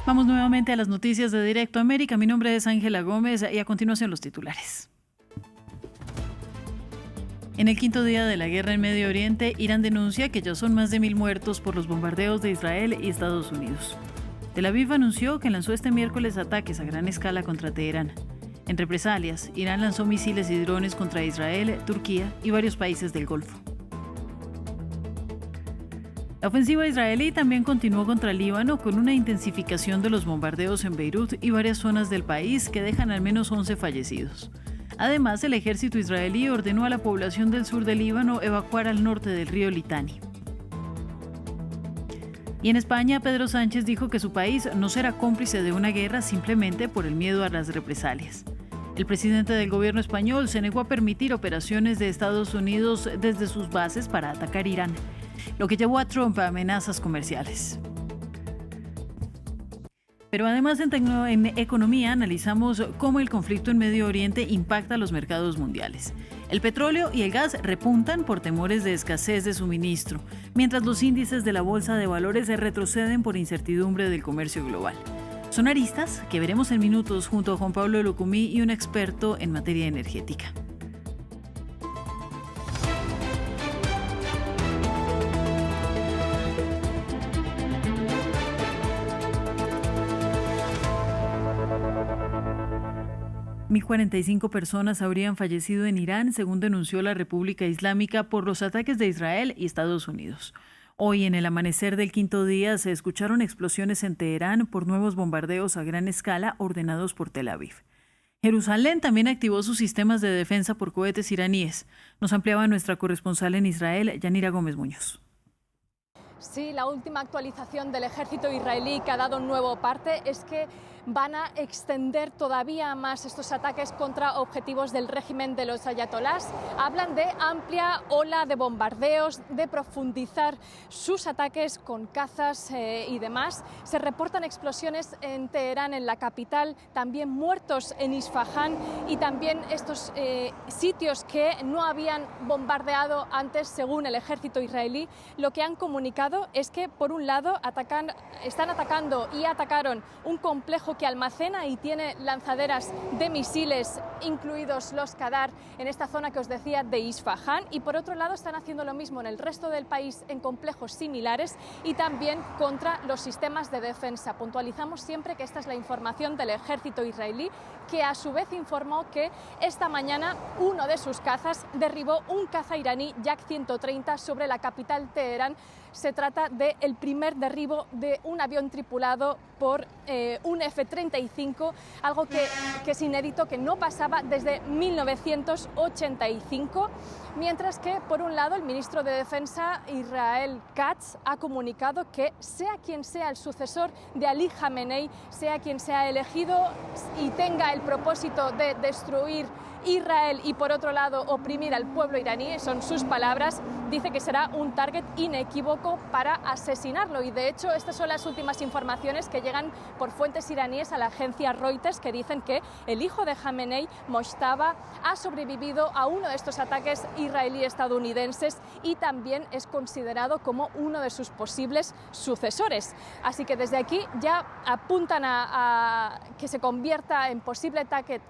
Vamos nuevamente a las noticias de Directo América. Mi nombre es Ángela Gómez y a continuación los titulares. En el quinto día de la guerra en Medio Oriente, Irán denuncia que ya son más de 1.000 muertos por los bombardeos de Israel y Estados Unidos. Tel Aviv anunció que lanzó este miércoles ataques a gran escala contra Teherán. En represalias, Irán lanzó misiles y drones contra Israel, Turquía y varios países del Golfo. La ofensiva israelí también continuó contra el Líbano con una intensificación de los bombardeos en Beirut y varias zonas del país que dejan al menos 11 fallecidos. Además, el ejército israelí ordenó a la población del sur del Líbano evacuar al norte del río Litani. Y en España, Pedro Sánchez dijo que su país no será cómplice de una guerra simplemente por el miedo a las represalias. El presidente del gobierno español se negó a permitir operaciones de Estados Unidos desde sus bases para atacar Irán, lo que llevó a Trump a amenazas comerciales. Pero además en economía analizamos cómo el conflicto en Medio Oriente impacta a los mercados mundiales. El petróleo y el gas repuntan por temores de escasez de suministro, mientras los índices de la bolsa de valores retroceden por incertidumbre del comercio global. Son aristas que veremos en minutos junto a Juan Pablo Lucumí y un experto en materia energética. Mil 45 personas habrían fallecido en Irán, según denunció la República Islámica, por los ataques de Israel y Estados Unidos. Hoy, en el amanecer del quinto día, se escucharon explosiones en Teherán por nuevos bombardeos a gran escala ordenados por Tel Aviv. Jerusalén también activó sus sistemas de defensa por cohetes iraníes. Nos ampliaba nuestra corresponsal en Israel, Yanira Gómez Muñoz. Sí, la última actualización del ejército israelí que ha dado un nuevo parte es que van a extender todavía más estos ataques contra objetivos del régimen de los ayatolás. Hablan de amplia ola de bombardeos, de profundizar sus ataques con cazas y demás. Se reportan explosiones en Teherán, en la capital, también muertos en Isfahán y también estos sitios que no habían bombardeado antes, según el ejército israelí. Lo que han comunicado es que, por un lado, están atacando y atacaron un complejo que almacena y tiene lanzaderas de misiles, incluidos los Qadar, en esta zona que os decía de Isfahán, y por otro lado están haciendo lo mismo en el resto del país en complejos similares y también contra los sistemas de defensa. Puntualizamos siempre que esta es la información del ejército israelí, que a su vez informó que esta mañana uno de sus cazas derribó un caza iraní Yak 130 sobre la capital Teherán. Se trata del primer derribo de un avión tripulado por un F-35, algo que es inédito, que no pasaba desde 1985. Mientras que, por un lado, el ministro de Defensa, Israel Katz, ha comunicado que sea quien sea el sucesor de Ali Khamenei, sea quien sea elegido y tenga el propósito de destruir Israel y, por otro lado, oprimir al pueblo iraní, son sus palabras, dice que será un target inequívoco para asesinarlo. Y, de hecho, estas son las últimas informaciones que llegan por fuentes iraníes a la agencia Reuters, que dicen que el hijo de Khamenei, Mojtaba, ha sobrevivido a uno de estos ataques israelí-estadounidenses y también es considerado como uno de sus posibles sucesores. Así que desde aquí ya apuntan a que se convierta en posible target,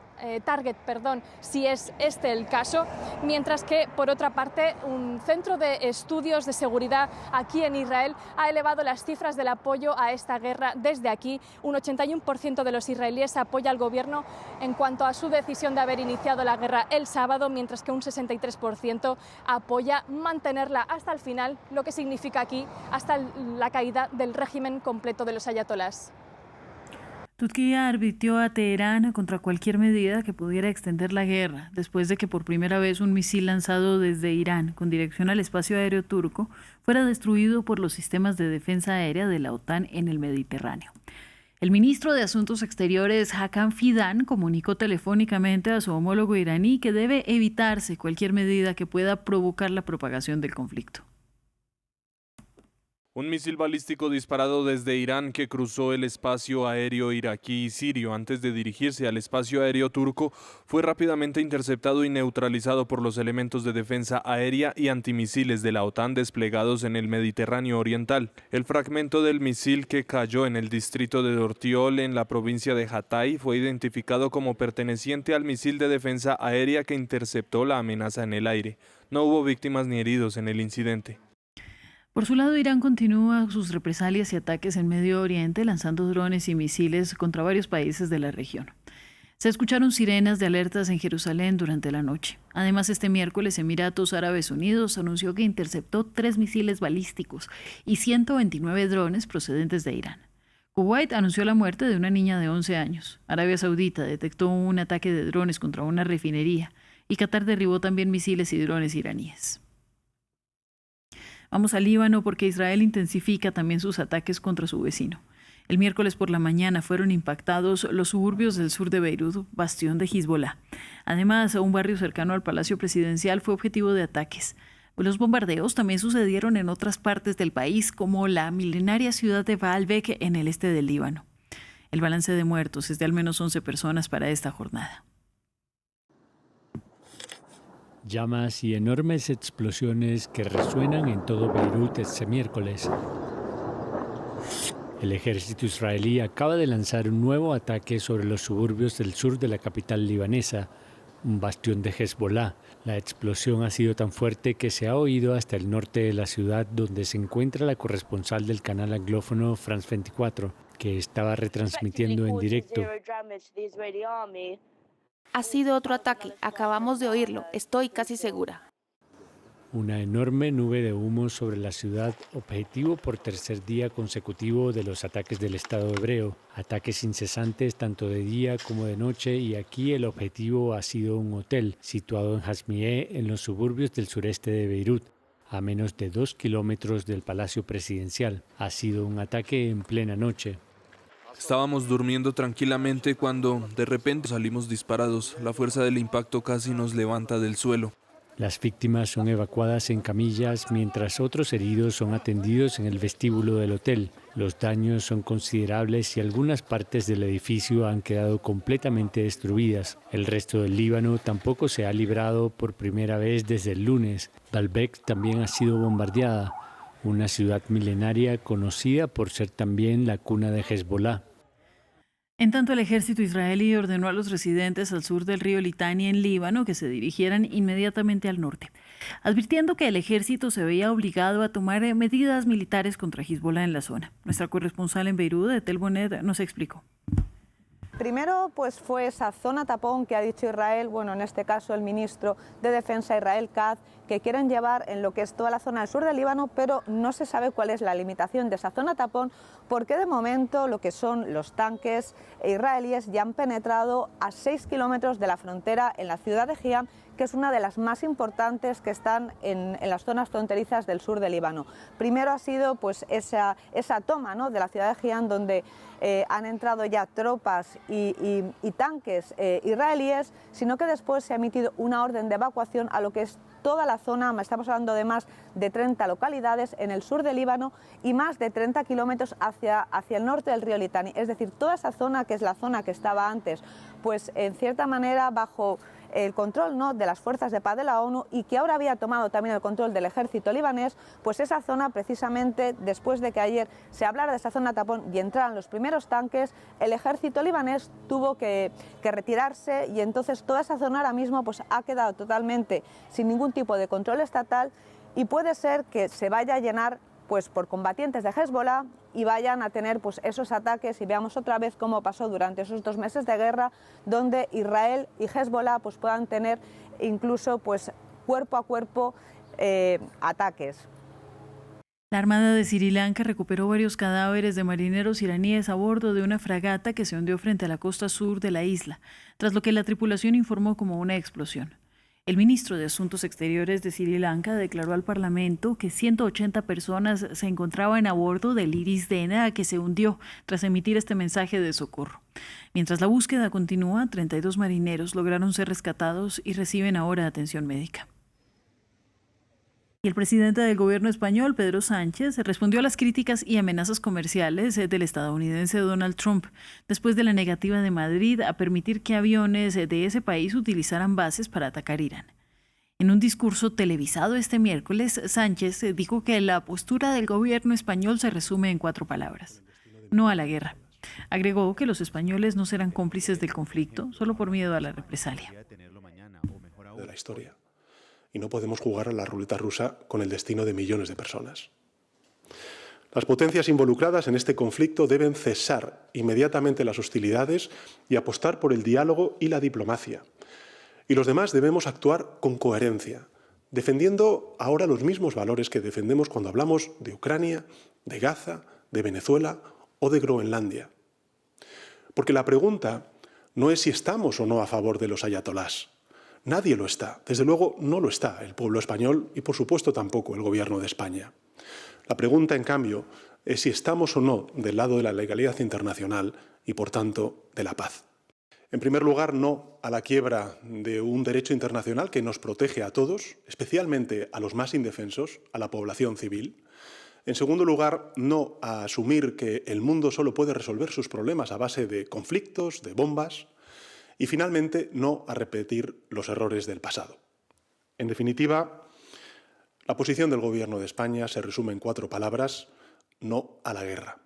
si es este el caso, mientras que, por otra parte, un centro de estudios de seguridad aquí en Israel ha elevado las cifras del apoyo a esta guerra desde aquí. Un 81% de los israelíes apoya al gobierno en cuanto a su decisión de haber iniciado la guerra el sábado, mientras que un 63% apoya mantenerla hasta el final, lo que significa aquí hasta la caída del régimen completo de los ayatolás. Turquía advirtió a Teherán contra cualquier medida que pudiera extender la guerra, después de que por primera vez un misil lanzado desde Irán con dirección al espacio aéreo turco fuera destruido por los sistemas de defensa aérea de la OTAN en el Mediterráneo. El ministro de Asuntos Exteriores, Hakan Fidan, comunicó telefónicamente a su homólogo iraní que debe evitarse cualquier medida que pueda provocar la propagación del conflicto. Un misil balístico disparado desde Irán que cruzó el espacio aéreo iraquí y sirio antes de dirigirse al espacio aéreo turco fue rápidamente interceptado y neutralizado por los elementos de defensa aérea y antimisiles de la OTAN desplegados en el Mediterráneo oriental. El fragmento del misil que cayó en el distrito de Dortiol en la provincia de Hatay fue identificado como perteneciente al misil de defensa aérea que interceptó la amenaza en el aire. No hubo víctimas ni heridos en el incidente. Por su lado, Irán continúa sus represalias y ataques en Medio Oriente, lanzando drones y misiles contra varios países de la región. Se escucharon sirenas de alertas en Jerusalén durante la noche. Además, este miércoles, Emiratos Árabes Unidos anunció que interceptó 3 misiles balísticos y 129 drones procedentes de Irán. Kuwait anunció la muerte de una niña de 11 años. Arabia Saudita detectó un ataque de drones contra una refinería y Qatar derribó también misiles y drones iraníes. Vamos al Líbano porque Israel intensifica también sus ataques contra su vecino. El miércoles por la mañana fueron impactados los suburbios del sur de Beirut, bastión de Hezbollah. Además, un barrio cercano al Palacio Presidencial fue objetivo de ataques. Los bombardeos también sucedieron en otras partes del país, como la milenaria ciudad de Baalbek en el este del Líbano. El balance de muertos es de al menos 11 personas para esta jornada. Llamas y enormes explosiones que resuenan en todo Beirut este miércoles. El ejército israelí acaba de lanzar un nuevo ataque sobre los suburbios del sur de la capital libanesa, un bastión de Hezbollah. La explosión ha sido tan fuerte que se ha oído hasta el norte de la ciudad, donde se encuentra la corresponsal del canal anglófono France 24, que estaba retransmitiendo en directo. Ha sido otro ataque, acabamos de oírlo, estoy casi segura. Una enorme nube de humo sobre la ciudad, objetivo por tercer día consecutivo de los ataques del Estado hebreo. Ataques incesantes tanto de día como de noche, y aquí el objetivo ha sido un hotel situado en Hasmieh, en los suburbios del sureste de Beirut, a menos de 2 kilómetros del Palacio Presidencial. Ha sido un ataque en plena noche. Estábamos durmiendo tranquilamente cuando de repente salimos disparados. La fuerza del impacto casi nos levanta del suelo. Las víctimas son evacuadas en camillas, mientras otros heridos son atendidos en el vestíbulo del hotel. Los daños son considerables y algunas partes del edificio han quedado completamente destruidas. El resto del Líbano tampoco se ha librado por primera vez desde el lunes. Baalbek también ha sido bombardeada, una ciudad milenaria conocida por ser también la cuna de Hezbollah. En tanto, el ejército israelí ordenó a los residentes al sur del río Litani en Líbano que se dirigieran inmediatamente al norte, advirtiendo que el ejército se veía obligado a tomar medidas militares contra Hezbollah en la zona. Nuestra corresponsal en Beirut, Etel Bonet, nos explicó. Primero, pues fue esa zona tapón que ha dicho Israel, bueno, en este caso el ministro de Defensa Israel Katz, que quieren llevar en lo que es toda la zona del sur del Líbano, pero no se sabe cuál es la limitación de esa zona tapón, porque de momento lo que son los tanques israelíes ya han penetrado a 6 kilómetros de la frontera en la ciudad de Hiam, que es una de las más importantes que están en las zonas fronterizas del sur del Líbano. Primero ha sido pues esa toma, ¿no?, de la ciudad de Hiam, donde han entrado ya tropas y tanques israelíes, sino que después se ha emitido una orden de evacuación a lo que es toda la zona. Estamos hablando de más de 30 localidades en el sur del Líbano y más de 30 kilómetros hacia el norte del río Litani. Es decir, toda esa zona, que es la zona que estaba antes, pues en cierta manera bajo el control, ¿no?, de las fuerzas de paz de la ONU, y que ahora había tomado también el control del ejército libanés, pues esa zona, precisamente después de que ayer se hablara de esa zona tapón y entraran los primeros tanques, el ejército libanés tuvo que retirarse, y entonces toda esa zona ahora mismo pues ha quedado totalmente sin ningún tipo de control estatal, y puede ser que se vaya a llenar pues por combatientes de Hezbollah y vayan a tener pues esos ataques, y veamos otra vez cómo pasó durante esos 2 meses de guerra, donde Israel y Hezbollah pues puedan tener incluso pues cuerpo a cuerpo ataques. La Armada de Sri Lanka recuperó varios cadáveres de marineros iraníes a bordo de una fragata que se hundió frente a la costa sur de la isla, tras lo que la tripulación informó como una explosión. El ministro de Asuntos Exteriores de Sri Lanka declaró al Parlamento que 180 personas se encontraban a bordo del Iris Dena, que se hundió tras emitir este mensaje de socorro. Mientras la búsqueda continúa, 32 marineros lograron ser rescatados y reciben ahora atención médica. Y el presidente del gobierno español, Pedro Sánchez, respondió a las críticas y amenazas comerciales del estadounidense Donald Trump, después de la negativa de Madrid a permitir que aviones de ese país utilizaran bases para atacar Irán. En un discurso televisado este miércoles, Sánchez dijo que la postura del gobierno español se resume en 4 palabras: no a la guerra. Agregó que los españoles no serán cómplices del conflicto solo por miedo a la represalia. De la historia. Y no podemos jugar a la ruleta rusa con el destino de millones de personas. Las potencias involucradas en este conflicto deben cesar inmediatamente las hostilidades y apostar por el diálogo y la diplomacia. Y los demás debemos actuar con coherencia, defendiendo ahora los mismos valores que defendemos cuando hablamos de Ucrania, de Gaza, de Venezuela o de Groenlandia. Porque la pregunta no es si estamos o no a favor de los ayatolás. Nadie lo está. Desde luego no lo está el pueblo español y, por supuesto, tampoco el Gobierno de España. La pregunta, en cambio, es si estamos o no del lado de la legalidad internacional y, por tanto, de la paz. En primer lugar, no a la quiebra de un derecho internacional que nos protege a todos, especialmente a los más indefensos, a la población civil. En segundo lugar, no a asumir que el mundo solo puede resolver sus problemas a base de conflictos, de bombas. Y, finalmente, no a repetir los errores del pasado. En definitiva, la posición del Gobierno de España se resume en 4 palabras: no a la guerra.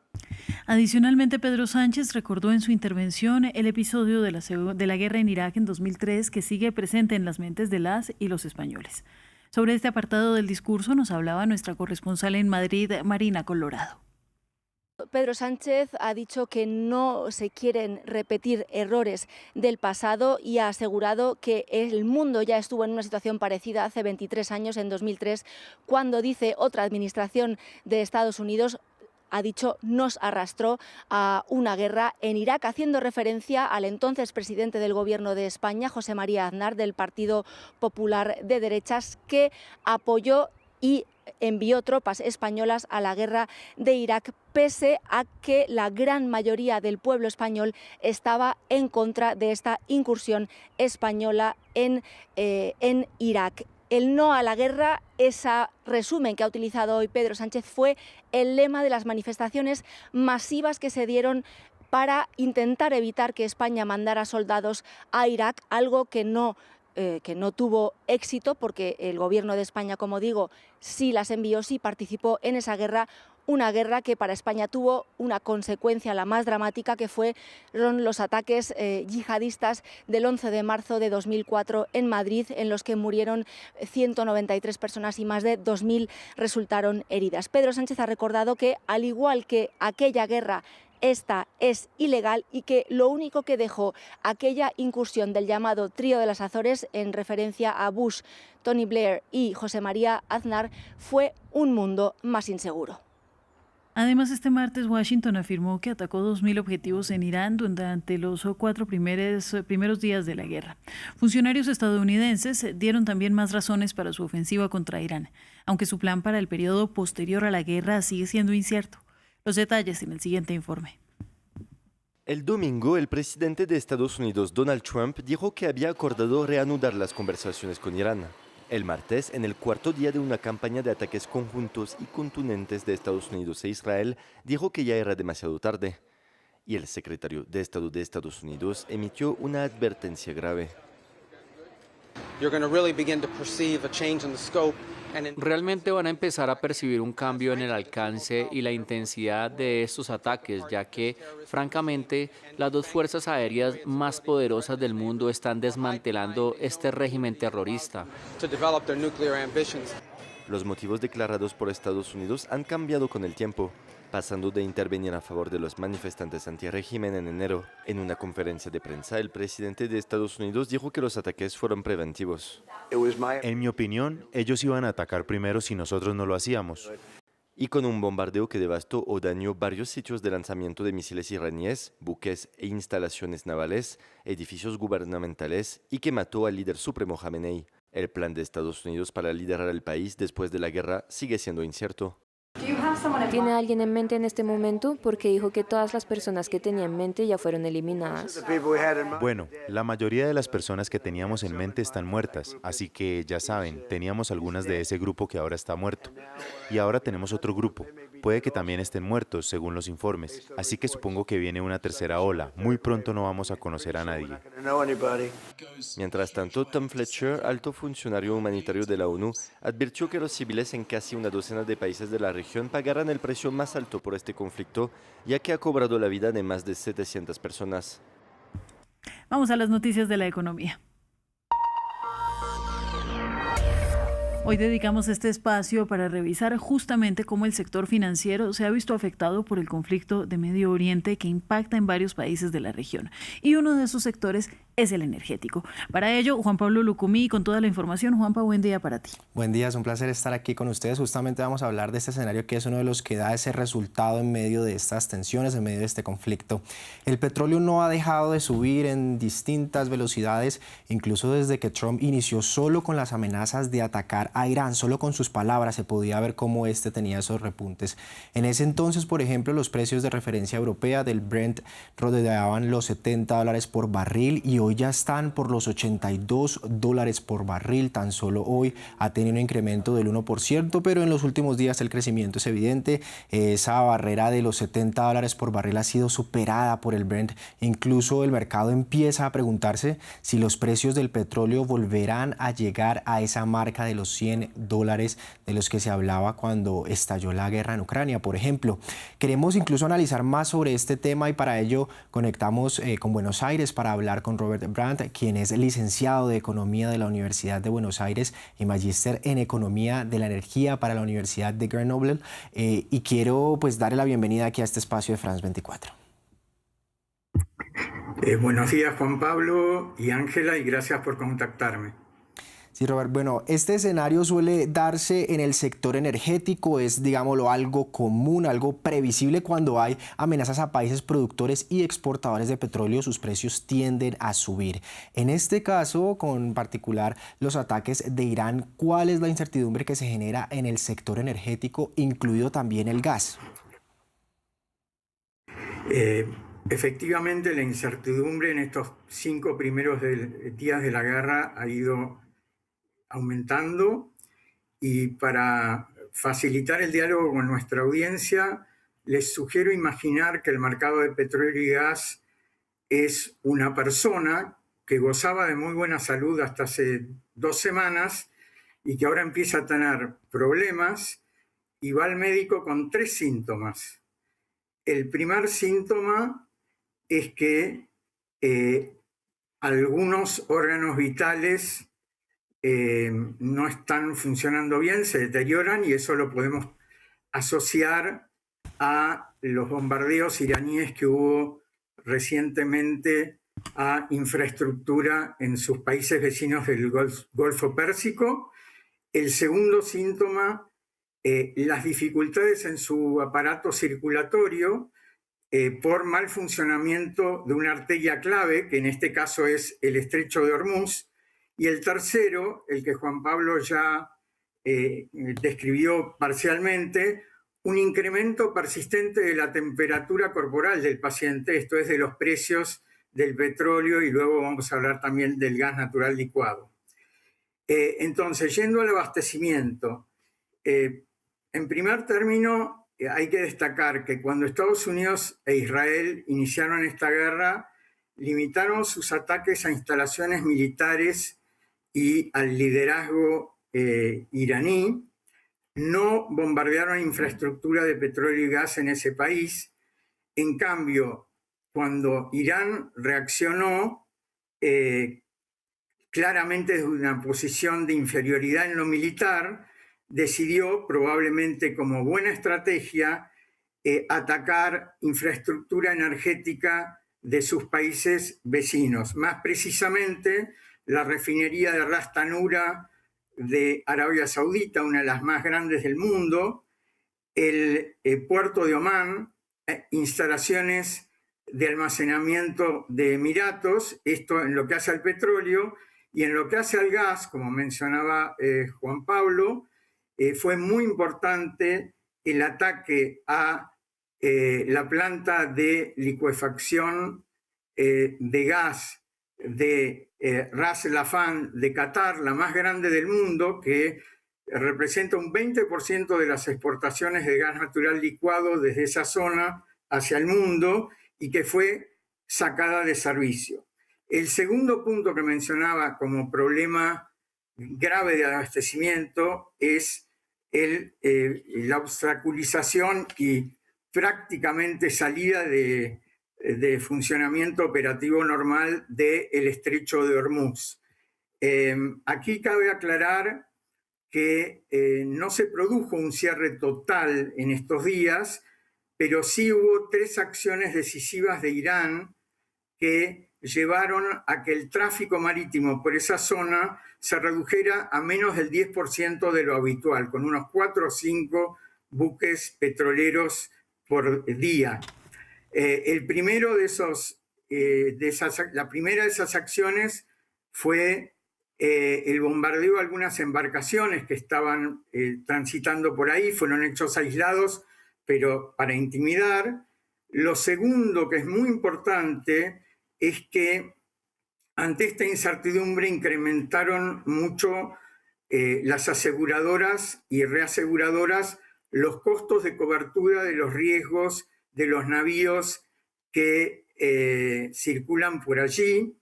Adicionalmente, Pedro Sánchez recordó en su intervención el episodio de la guerra en Irak en 2003 que sigue presente en las mentes de las y los españoles. Sobre este apartado del discurso nos hablaba nuestra corresponsal en Madrid, Marina Colorado. Pedro Sánchez ha dicho que no se quieren repetir errores del pasado y ha asegurado que el mundo ya estuvo en una situación parecida hace 23 años, en 2003, cuando, dice, otra administración de Estados Unidos, ha dicho, nos arrastró a una guerra en Irak, haciendo referencia al entonces presidente del Gobierno de España, José María Aznar, del Partido Popular de Derechas, que apoyó y envió tropas españolas a la guerra de Irak, pese a que la gran mayoría del pueblo español estaba en contra de esta incursión española en Irak. El no a la guerra, ese resumen que ha utilizado hoy Pedro Sánchez, fue el lema de las manifestaciones masivas que se dieron para intentar evitar que España mandara soldados a Irak, algo que no tuvo éxito, porque el Gobierno de España, como digo, sí las envió, sí participó en esa guerra, una guerra que para España tuvo una consecuencia, la más dramática, que fueron los ataques yihadistas del 11 de marzo de 2004 en Madrid, en los que murieron 193 personas y más de 2.000 resultaron heridas. Pedro Sánchez ha recordado que, al igual que aquella guerra, esta es ilegal y que lo único que dejó aquella incursión del llamado Trío de las Azores, en referencia a Bush, Tony Blair y José María Aznar, fue un mundo más inseguro. Además, este martes Washington afirmó que atacó 2.000 objetivos en Irán durante los 4 primeros días de la guerra. Funcionarios estadounidenses dieron también más razones para su ofensiva contra Irán, aunque su plan para el periodo posterior a la guerra sigue siendo incierto. Los detalles en el siguiente informe. El domingo, el presidente de Estados Unidos, Donald Trump, dijo que había acordado reanudar las conversaciones con Irán. El martes, en el 4º día de una campaña de ataques conjuntos y contundentes de Estados Unidos e Israel, dijo que ya era demasiado tarde. Y el secretario de Estado de Estados Unidos emitió una advertencia grave. Realmente van a empezar a percibir un cambio en el alcance y la intensidad de estos ataques, ya que, francamente, las 2 fuerzas aéreas más poderosas del mundo están desmantelando este régimen terrorista. Los motivos declarados por Estados Unidos han cambiado con el tiempo, pasando de intervenir a favor de los manifestantes antirrégimen en enero. En una conferencia de prensa, el presidente de Estados Unidos dijo que los ataques fueron preventivos. En mi opinión, ellos iban a atacar primero si nosotros no lo hacíamos. Y con un bombardeo que devastó o dañó varios sitios de lanzamiento de misiles iraníes, buques e instalaciones navales, edificios gubernamentales, y que mató al líder supremo Jamenei. El plan de Estados Unidos para liderar el país después de la guerra sigue siendo incierto. ¿Tiene alguien en mente en este momento? Porque dijo que todas las personas que tenía en mente ya fueron eliminadas. Bueno, la mayoría de las personas que teníamos en mente están muertas, así que ya saben, teníamos algunas de ese grupo que ahora está muerto. Y ahora tenemos otro grupo. Puede que también estén muertos, según los informes. Así que supongo que viene una tercera ola. Muy pronto no vamos a conocer a nadie. Mientras tanto, Tom Fletcher, alto funcionario humanitario de la ONU, advirtió que los civiles en casi una docena de países de la región pagarán el precio más alto por este conflicto, ya que ha cobrado la vida de más de 700 personas. Vamos a las noticias de la economía. Hoy dedicamos este espacio para revisar justamente cómo el sector financiero se ha visto afectado por el conflicto de Medio Oriente que impacta en varios países de la región. Y uno de esos sectores es el energético. Para ello, Juan Pablo Lucumí, con toda la información. Juanpa, buen día para ti. Buen día, es un placer estar aquí con ustedes. Justamente vamos a hablar de este escenario que es uno de los que da ese resultado en medio de estas tensiones, en medio de este conflicto. El petróleo no ha dejado de subir en distintas velocidades, incluso desde que Trump inició solo con las amenazas de atacar a Irán. Solo con sus palabras se podía ver cómo este tenía esos repuntes. En ese entonces, por ejemplo, los precios de referencia europea del Brent rodeaban los $70 por barril y hoy ya están por los $82 por barril. Tan solo hoy ha tenido un incremento del 1%, pero en los últimos días el crecimiento es evidente. Esa barrera de los $70 por barril ha sido superada por el Brent. Incluso el mercado empieza a preguntarse si los precios del petróleo volverán a llegar a esa marca de los $100 de los que se hablaba cuando estalló la guerra en Ucrania, por ejemplo. Queremos incluso analizar más sobre este tema y para ello conectamos con Buenos Aires para hablar con Robert Brandt, quien es licenciado de Economía de la Universidad de Buenos Aires y magíster en Economía de la Energía para la Universidad de Grenoble. Y quiero darle la bienvenida aquí a este espacio de France 24. Buenos días, Juan Pablo y Ángela, y gracias por contactarme. Sí, Robert. Bueno, este escenario suele darse en el sector energético, es, digámoslo, algo común, algo previsible cuando hay amenazas a países productores y exportadores de petróleo, sus precios tienden a subir. En este caso, con particular los ataques de Irán, ¿cuál es la incertidumbre que se genera en el sector energético, incluido también el gas? Efectivamente, la incertidumbre en estos 5 primeros días de la guerra ha ido aumentando, y para facilitar el diálogo con nuestra audiencia les sugiero imaginar que el mercado de petróleo y gas es una persona que gozaba de muy buena salud hasta hace 2 semanas y que ahora empieza a tener problemas y va al médico con 3 síntomas. El primer síntoma es que algunos órganos vitales no están funcionando bien, se deterioran, y eso lo podemos asociar a los bombardeos iraníes que hubo recientemente a infraestructura en sus países vecinos del Golfo Pérsico. El segundo síntoma, las dificultades en su aparato circulatorio por mal funcionamiento de una arteria clave, que en este caso es el Estrecho de Hormuz. Y el tercero, el que Juan Pablo ya describió parcialmente, un incremento persistente de la temperatura corporal del paciente, esto es, de los precios del petróleo, y luego vamos a hablar también del gas natural licuado. Entonces, yendo al abastecimiento, en primer término, hay que destacar que cuando Estados Unidos e Israel iniciaron esta guerra, limitaron sus ataques a instalaciones militares y al liderazgo iraní, no bombardearon infraestructura de petróleo y gas en ese país. En cambio, cuando Irán reaccionó claramente desde una posición de inferioridad en lo militar, decidió, probablemente como buena estrategia, atacar infraestructura energética de sus países vecinos, más precisamente la refinería de Ras Tanura de Arabia Saudita, una de las más grandes del mundo, el puerto de Omán, instalaciones de almacenamiento de Emiratos, esto en lo que hace al petróleo, y en lo que hace al gas, como mencionaba Juan Pablo, fue muy importante el ataque a la planta de licuefacción de gas de Ras Laffan de Qatar, la más grande del mundo, que representa un 20% de las exportaciones de gas natural licuado desde esa zona hacia el mundo y que fue sacada de servicio. El segundo punto que mencionaba como problema grave de abastecimiento es la obstaculización y prácticamente salida de funcionamiento operativo normal del estrecho de Hormuz. Aquí cabe aclarar que no se produjo un cierre total en estos días, pero sí hubo 3 acciones decisivas de Irán que llevaron a que el tráfico marítimo por esa zona se redujera a menos del 10% de lo habitual, con unos 4 o 5 buques petroleros por día. La primera de esas acciones fue el bombardeo de algunas embarcaciones que estaban transitando por ahí, fueron hechos aislados, pero para intimidar. Lo segundo, que es muy importante, es que ante esta incertidumbre incrementaron mucho las aseguradoras y reaseguradoras los costos de cobertura de los riesgos de los navíos que circulan por allí,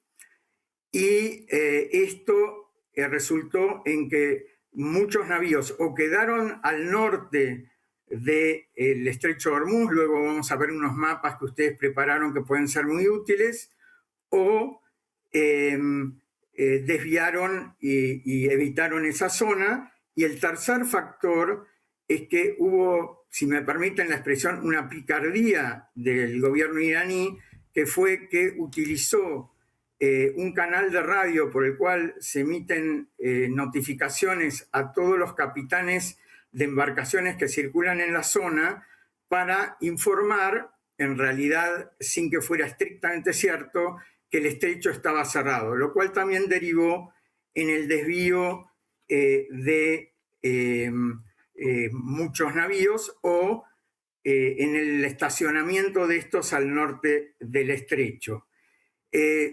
y esto resultó en que muchos navíos o quedaron al norte del estrecho de Hormuz, luego vamos a ver unos mapas que ustedes prepararon que pueden ser muy útiles, o desviaron y evitaron esa zona. Y el tercer factor es que hubo, si me permiten la expresión, una picardía del gobierno iraní, que fue que utilizó un canal de radio por el cual se emiten notificaciones a todos los capitanes de embarcaciones que circulan en la zona para informar, en realidad sin que fuera estrictamente cierto, que el estrecho estaba cerrado, lo cual también derivó en el desvío de muchos navíos o en el estacionamiento de estos al norte del estrecho.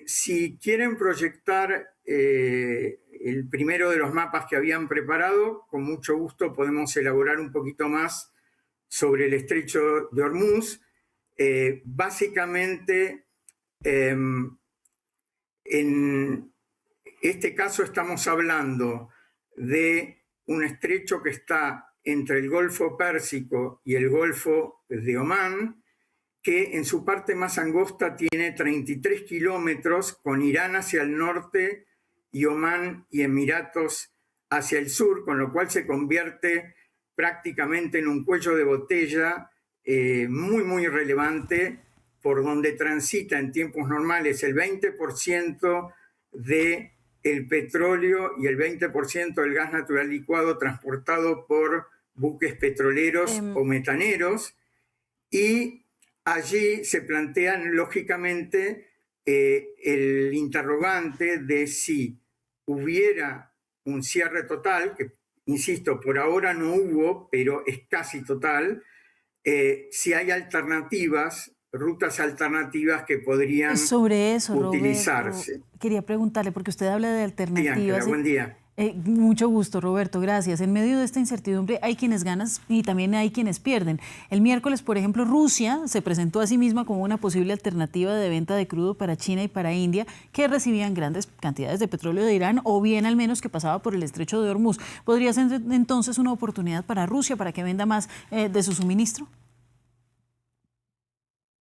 Si quieren proyectar el primero de los mapas que habían preparado, con mucho gusto podemos elaborar un poquito más sobre el estrecho de Hormuz. Básicamente, en este caso estamos hablando de un estrecho que está entre el Golfo Pérsico y el Golfo de Omán, que en su parte más angosta tiene 33 kilómetros, con Irán hacia el norte y Omán y Emiratos hacia el sur, con lo cual se convierte prácticamente en un cuello de botella muy, muy relevante, por donde transita en tiempos normales el 20% del petróleo y el 20% del gas natural licuado transportado por buques petroleros o metaneros, y allí se plantean, lógicamente, el interrogante de si hubiera un cierre total, que, insisto, por ahora no hubo, pero es casi total, si hay alternativas, rutas alternativas que podrían sobre eso, utilizarse. Roberto, quería preguntarle, porque usted habla de alternativas. Buen día. Mucho gusto, Roberto, gracias. En medio de esta incertidumbre hay quienes ganan y también hay quienes pierden. El miércoles, por ejemplo, Rusia se presentó a sí misma como una posible alternativa de venta de crudo para China y para India, que recibían grandes cantidades de petróleo de Irán, o bien al menos que pasaba por el estrecho de Hormuz. ¿Podría ser entonces una oportunidad para Rusia para que venda más de su suministro?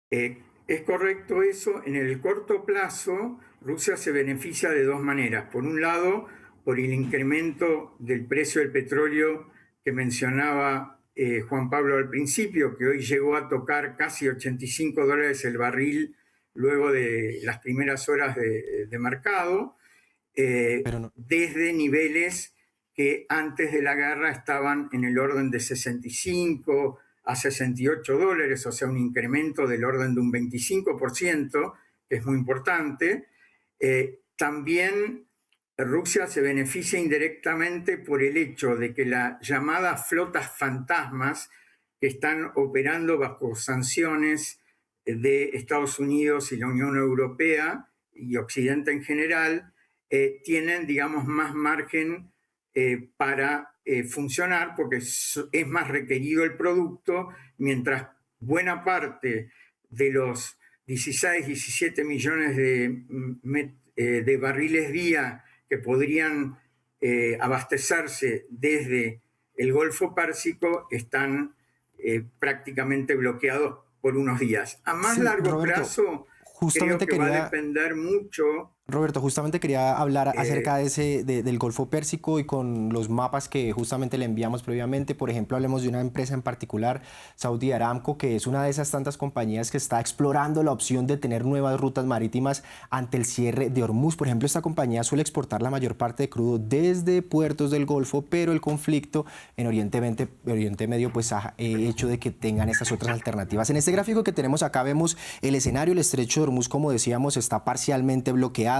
Es correcto eso. En el corto plazo, Rusia se beneficia de dos maneras. Por un lado, por el incremento del precio del petróleo que mencionaba Juan Pablo al principio, que hoy llegó a tocar casi $85 el barril luego de las primeras horas de mercado, desde niveles que antes de la guerra estaban en el orden de 65 a $68, o sea, un incremento del orden de un 25%, que es muy importante. También Rusia se beneficia indirectamente por el hecho de que las llamadas flotas fantasmas, que están operando bajo sanciones de Estados Unidos y la Unión Europea y Occidente en general, tienen, digamos, más margen para funcionar porque es más requerido el producto, mientras buena parte de los 16, 17 millones de barriles día que podrían abastecerse desde el Golfo Pérsico están prácticamente bloqueados por unos días. A más largo plazo, creo que va a depender mucho. Roberto, justamente quería hablar acerca de del Golfo Pérsico y con los mapas que justamente le enviamos previamente. Por ejemplo, hablemos de una empresa en particular, Saudi Aramco, que es una de esas tantas compañías que está explorando la opción de tener nuevas rutas marítimas ante el cierre de Hormuz. Por ejemplo, esta compañía suele exportar la mayor parte de crudo desde puertos del Golfo, pero el conflicto en Oriente Medio pues ha hecho de que tengan estas otras alternativas. En este gráfico que tenemos acá vemos el escenario, el estrecho de Hormuz, como decíamos, está parcialmente bloqueado.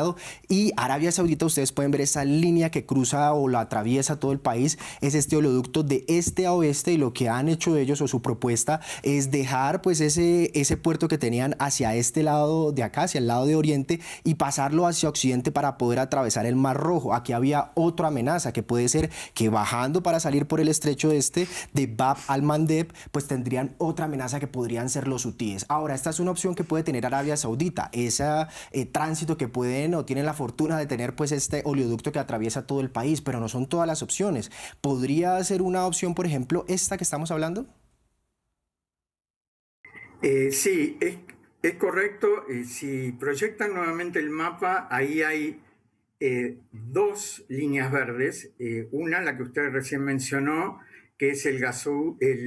Y Arabia Saudita, ustedes pueden ver esa línea que cruza o la atraviesa todo el país, es este oleoducto de este a oeste, y lo que han hecho ellos o su propuesta es dejar pues ese puerto que tenían hacia este lado de acá, hacia el lado de Oriente, y pasarlo hacia Occidente para poder atravesar el Mar Rojo. Aquí había otra amenaza que puede ser que bajando para salir por el estrecho de Bab al-Mandeb, pues tendrían otra amenaza que podrían ser los hutíes. Ahora, esta es una opción que puede tener Arabia Saudita, ese tránsito que pueden o tienen la fortuna de tener pues este oleoducto que atraviesa todo el país, pero no son todas las opciones. ¿Podría ser una opción, por ejemplo, esta que estamos hablando? Sí, es correcto. Si proyectan nuevamente el mapa, ahí hay dos líneas verdes. Una, la que usted recién mencionó, que es el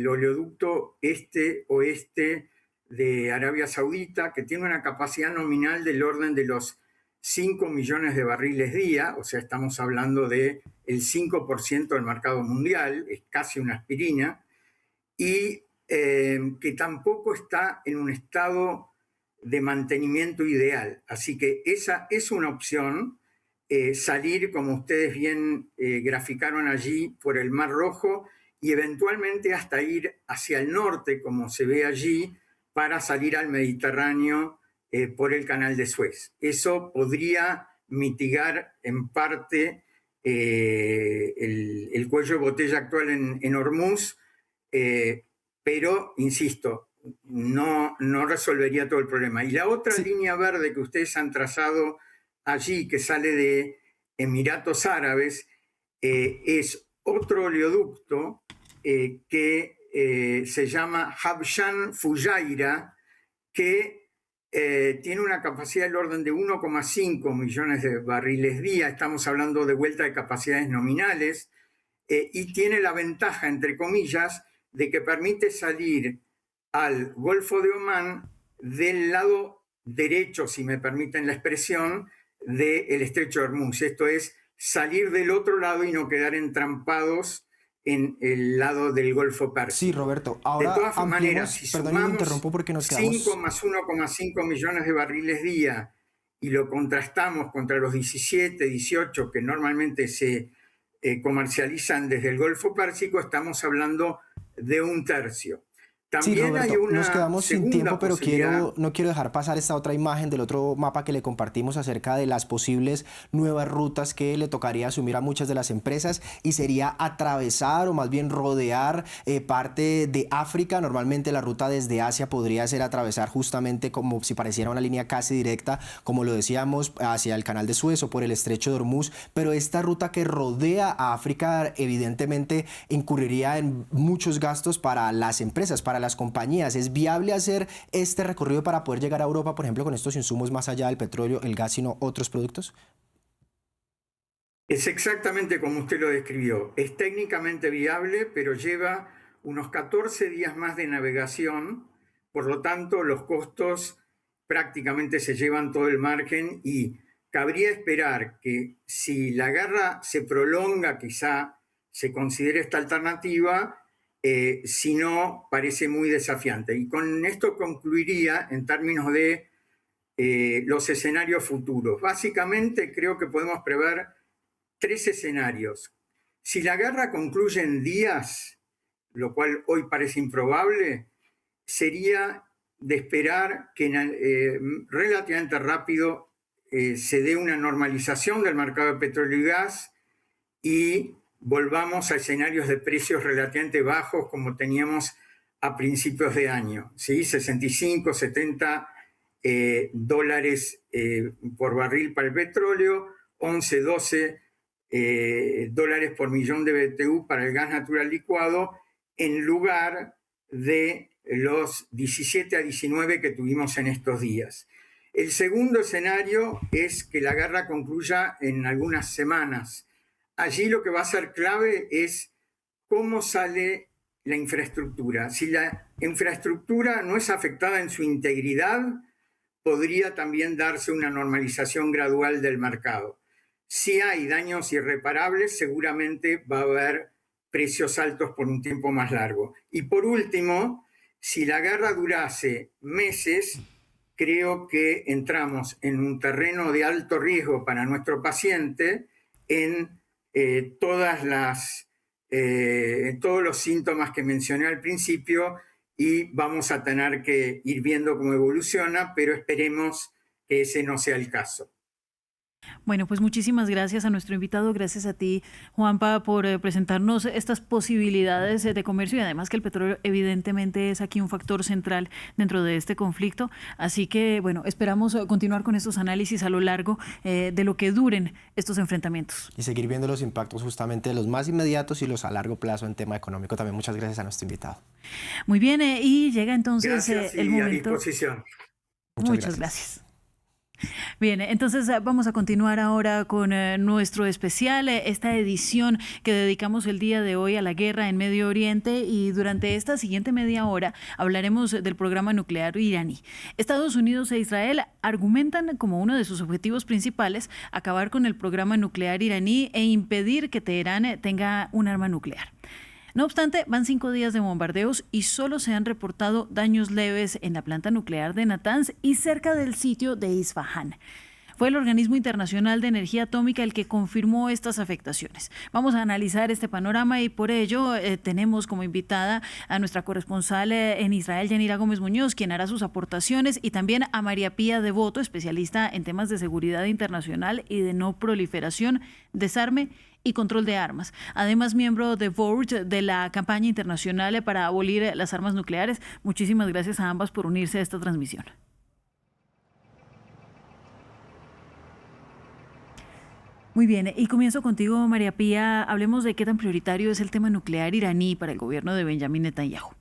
oleoducto este-oeste de Arabia Saudita, que tiene una capacidad nominal del orden de los 5 millones de barriles día, o sea, estamos hablando del 5% del mercado mundial, es casi una aspirina, y que tampoco está en un estado de mantenimiento ideal. Así que esa es una opción, salir, como ustedes bien graficaron allí, por el Mar Rojo y eventualmente hasta ir hacia el norte, como se ve allí, para salir al Mediterráneo por el Canal de Suez. Eso podría mitigar en parte el cuello de botella actual en Hormuz, pero, insisto, no resolvería todo el problema. Y la otra línea verde que ustedes han trazado allí, que sale de Emiratos Árabes, es otro oleoducto que se llama Habshan Fujairah, que tiene una capacidad del orden de 1,5 millones de barriles día, estamos hablando de vuelta de capacidades nominales, y tiene la ventaja, entre comillas, de que permite salir al Golfo de Omán del lado derecho, si me permiten la expresión, del estrecho de Hormuz. Esto es salir del otro lado y no quedar entrampados en el lado del Golfo Pérsico. Sí, Roberto. Ahora, de todas maneras, si perdón, interrumpo porque nos quedamos... 5 más 1,5 millones de barriles día y lo contrastamos contra los 17, 18 que normalmente se comercializan desde el Golfo Pérsico, estamos hablando de un tercio. También sí, Roberto, hay una nos quedamos sin tiempo, pero no quiero dejar pasar esta otra imagen del otro mapa que le compartimos acerca de las posibles nuevas rutas que le tocaría asumir a muchas de las empresas, y sería atravesar o más bien rodear parte de África. Normalmente la ruta desde Asia podría ser atravesar justamente como si pareciera una línea casi directa, como lo decíamos, hacia el Canal de Suez o por el estrecho de Hormuz, pero esta ruta que rodea a África evidentemente incurriría en muchos gastos para las empresas, para las compañías. ¿Es viable hacer este recorrido para poder llegar a Europa, por ejemplo, con estos insumos más allá del petróleo, el gas, sino otros productos? Es exactamente como usted lo describió. Es técnicamente viable, pero lleva unos 14 días más de navegación, por lo tanto los costos prácticamente se llevan todo el margen y cabría esperar que si la guerra se prolonga, quizá se considere esta alternativa. Si no, parece muy desafiante. Y con esto concluiría en términos de los escenarios futuros. Básicamente creo que podemos prever 3 escenarios. Si la guerra concluye en días, lo cual hoy parece improbable, sería de esperar que relativamente rápido se dé una normalización del mercado de petróleo y gas y volvamos a escenarios de precios relativamente bajos como teníamos a principios de año, ¿sí? 65, 70 dólares por barril para el petróleo, 11, 12 dólares por millón de BTU para el gas natural licuado, en lugar de los 17 a 19 que tuvimos en estos días. El segundo escenario es que la guerra concluya en algunas semanas. Allí lo que va a ser clave es cómo sale la infraestructura. Si la infraestructura no es afectada en su integridad, podría también darse una normalización gradual del mercado. Si hay daños irreparables, seguramente va a haber precios altos por un tiempo más largo. Y por último, si la guerra durase meses, creo que entramos en un terreno de alto riesgo para nuestro paciente en todos los síntomas que mencioné al principio, y vamos a tener que ir viendo cómo evoluciona, pero esperemos que ese no sea el caso. Bueno, pues muchísimas gracias a nuestro invitado, gracias a ti, Juanpa, por presentarnos estas posibilidades de comercio, y además que el petróleo evidentemente es aquí un factor central dentro de este conflicto. Así que, bueno, esperamos continuar con estos análisis a lo largo de lo que duren estos enfrentamientos. Y seguir viendo los impactos justamente los más inmediatos y los a largo plazo en tema económico. También muchas gracias a nuestro invitado. Muy bien, y llega entonces gracias, el momento. A disposición. Muchas gracias. Bien, entonces vamos a continuar ahora con nuestro especial, esta edición que dedicamos el día de hoy a la guerra en Medio Oriente, y durante esta siguiente media hora hablaremos del programa nuclear iraní. Estados Unidos e Israel argumentan como uno de sus objetivos principales acabar con el programa nuclear iraní e impedir que Teherán tenga un arma nuclear. No obstante, van 5 días de bombardeos y solo se han reportado daños leves en la planta nuclear de Natanz y cerca del sitio de Isfahán. Fue el Organismo Internacional de Energía Atómica el que confirmó estas afectaciones. Vamos a analizar este panorama y por ello tenemos como invitada a nuestra corresponsal en Israel, Yanira Gómez Muñoz, quien hará sus aportaciones, y también a María Pía Devoto, especialista en temas de seguridad internacional y de no proliferación, desarme y control de armas. Además, miembro de Board de la campaña internacional para abolir las armas nucleares. Muchísimas gracias a ambas por unirse a esta transmisión. Muy bien, y comienzo contigo, María Pía. Hablemos de qué tan prioritario es el tema nuclear iraní para el gobierno de Benjamín Netanyahu.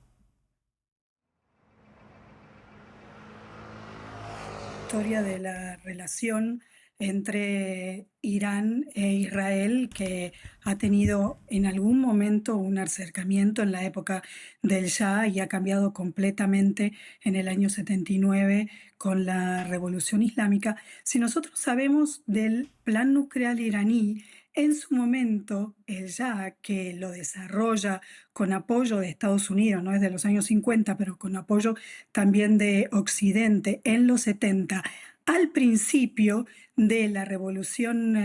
Historia de la relación entre Irán e Israel, que ha tenido en algún momento un acercamiento en la época del Shah y ha cambiado completamente en el año 79 con la Revolución Islámica. Si nosotros sabemos del plan nuclear iraní, en su momento el Shah, que lo desarrolla con apoyo de Estados Unidos, no es de los años 50, pero con apoyo también de Occidente en los 70, al principio de la revolución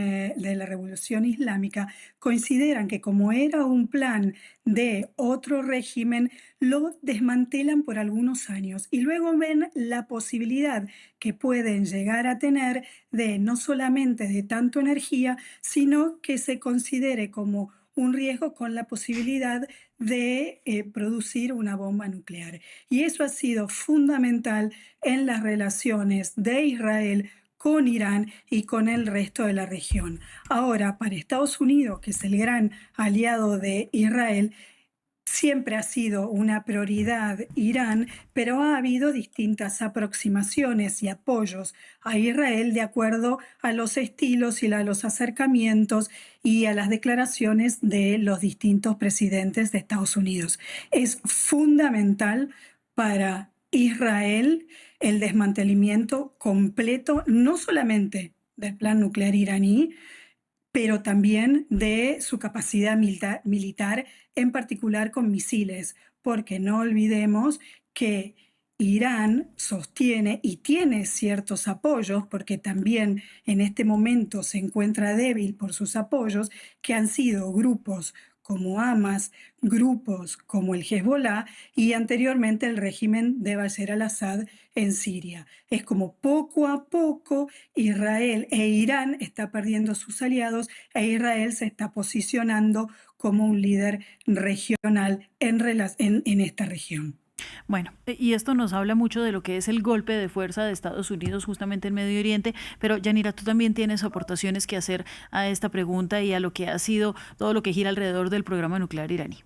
islámica, consideran que como era un plan de otro régimen, lo desmantelan por algunos años y luego ven la posibilidad que pueden llegar a tener de no solamente de tanto energía, sino que se considere como un riesgo con la posibilidad de producir una bomba nuclear. Y eso ha sido fundamental en las relaciones de Israel con Irán y con el resto de la región. Ahora, para Estados Unidos, que es el gran aliado de Israel, siempre ha sido una prioridad Irán, pero ha habido distintas aproximaciones y apoyos a Israel de acuerdo a los estilos y a los acercamientos y a las declaraciones de los distintos presidentes de Estados Unidos. Es fundamental para Israel el desmantelamiento completo, no solamente del plan nuclear iraní, pero también de su capacidad militar, en particular con misiles, porque no olvidemos que Irán sostiene y tiene ciertos apoyos, porque también en este momento se encuentra débil por sus apoyos, que han sido grupos como Hamas, grupos como el Hezbollah y anteriormente el régimen de Bashar al-Assad en Siria. Es como poco a poco Israel e Irán está perdiendo sus aliados e Israel se está posicionando como un líder regional en esta región. Bueno, y esto nos habla mucho de lo que es el golpe de fuerza de Estados Unidos justamente en Medio Oriente, pero Yanira, tú también tienes aportaciones que hacer a esta pregunta y a lo que ha sido todo lo que gira alrededor del programa nuclear iraní.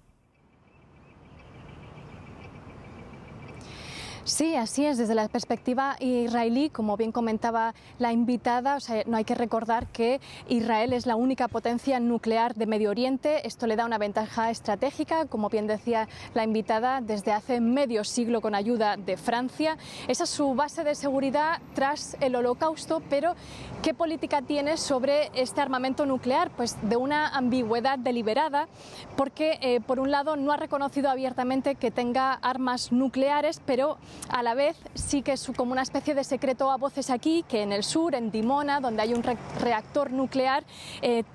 Sí, así es. Desde la perspectiva israelí, como bien comentaba la invitada, o sea, no hay que recordar que Israel es la única potencia nuclear de Medio Oriente. Esto le da una ventaja estratégica, como bien decía la invitada, desde hace medio siglo con ayuda de Francia. Esa es su base de seguridad tras el Holocausto, pero ¿qué política tiene sobre este armamento nuclear? Pues de una ambigüedad deliberada, porque por un lado no ha reconocido abiertamente que tenga armas nucleares, pero a la vez sí que es como una especie de secreto a voces aquí, que en el sur, en Dimona, donde hay un reactor nuclear,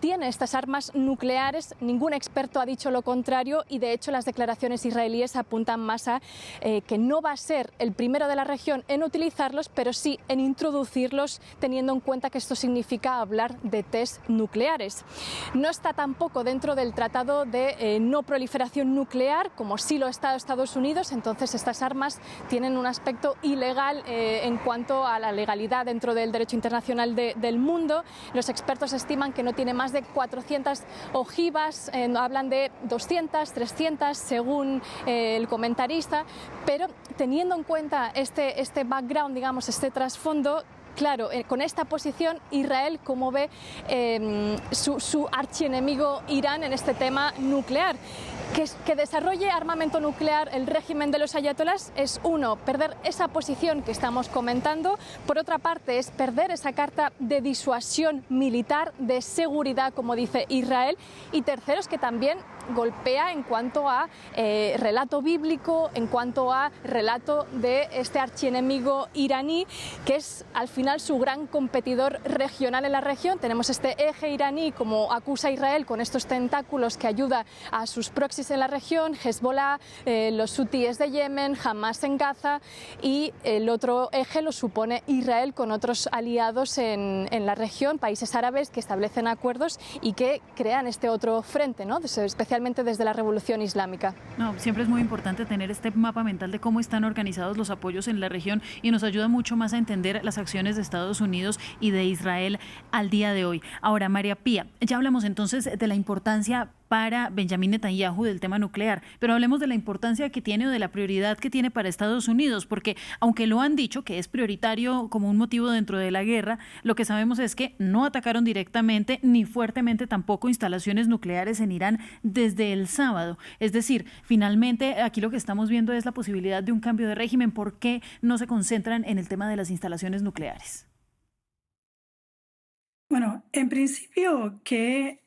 tiene estas armas nucleares. Ningún experto ha dicho lo contrario y de hecho las declaraciones israelíes apuntan más a que no va a ser el primero de la región en utilizarlos, pero sí en introducirlos, teniendo en cuenta que esto significa hablar de test nucleares. No está tampoco dentro del Tratado de No Proliferación Nuclear, como sí lo está Estados Unidos. Entonces estas armas tienen un aspecto ilegal en cuanto a la legalidad dentro del derecho internacional del mundo. Los expertos estiman que no tiene más de 400 ojivas, hablan de 200, 300 según el comentarista, pero teniendo en cuenta este background, digamos, este trasfondo, claro, con esta posición Israel, como ve su archienemigo Irán en este tema nuclear. Que desarrolle armamento nuclear el régimen de los ayatolás es, uno, perder esa posición que estamos comentando. Por otra parte, es perder esa carta de disuasión militar, de seguridad, como dice Israel. Y tercero, es que también golpea en cuanto a relato bíblico, en cuanto a relato de este archienemigo iraní, que es al final su gran competidor regional en la región. Tenemos este eje iraní, como acusa a Israel, con estos tentáculos que ayuda a sus proxies en la región, Hezbollah, los hutíes de Yemen, Hamas en Gaza, y el otro eje lo supone Israel con otros aliados en la región, países árabes que establecen acuerdos y que crean este otro frente, ¿no? Especialmente desde la Revolución Islámica. No, siempre es muy importante tener este mapa mental de cómo están organizados los apoyos en la región y nos ayuda mucho más a entender las acciones de Estados Unidos y de Israel al día de hoy. Ahora, María Pía, ya hablamos entonces de la importancia para Benjamín Netanyahu del tema nuclear, pero hablemos de la importancia que tiene o de la prioridad que tiene para Estados Unidos, porque aunque lo han dicho que es prioritario como un motivo dentro de la guerra, lo que sabemos es que no atacaron directamente ni fuertemente tampoco instalaciones nucleares en Irán desde el sábado. Es decir, finalmente aquí lo que estamos viendo es la posibilidad de un cambio de régimen. ¿Por qué no se concentran en el tema de las instalaciones nucleares? Bueno, en principio que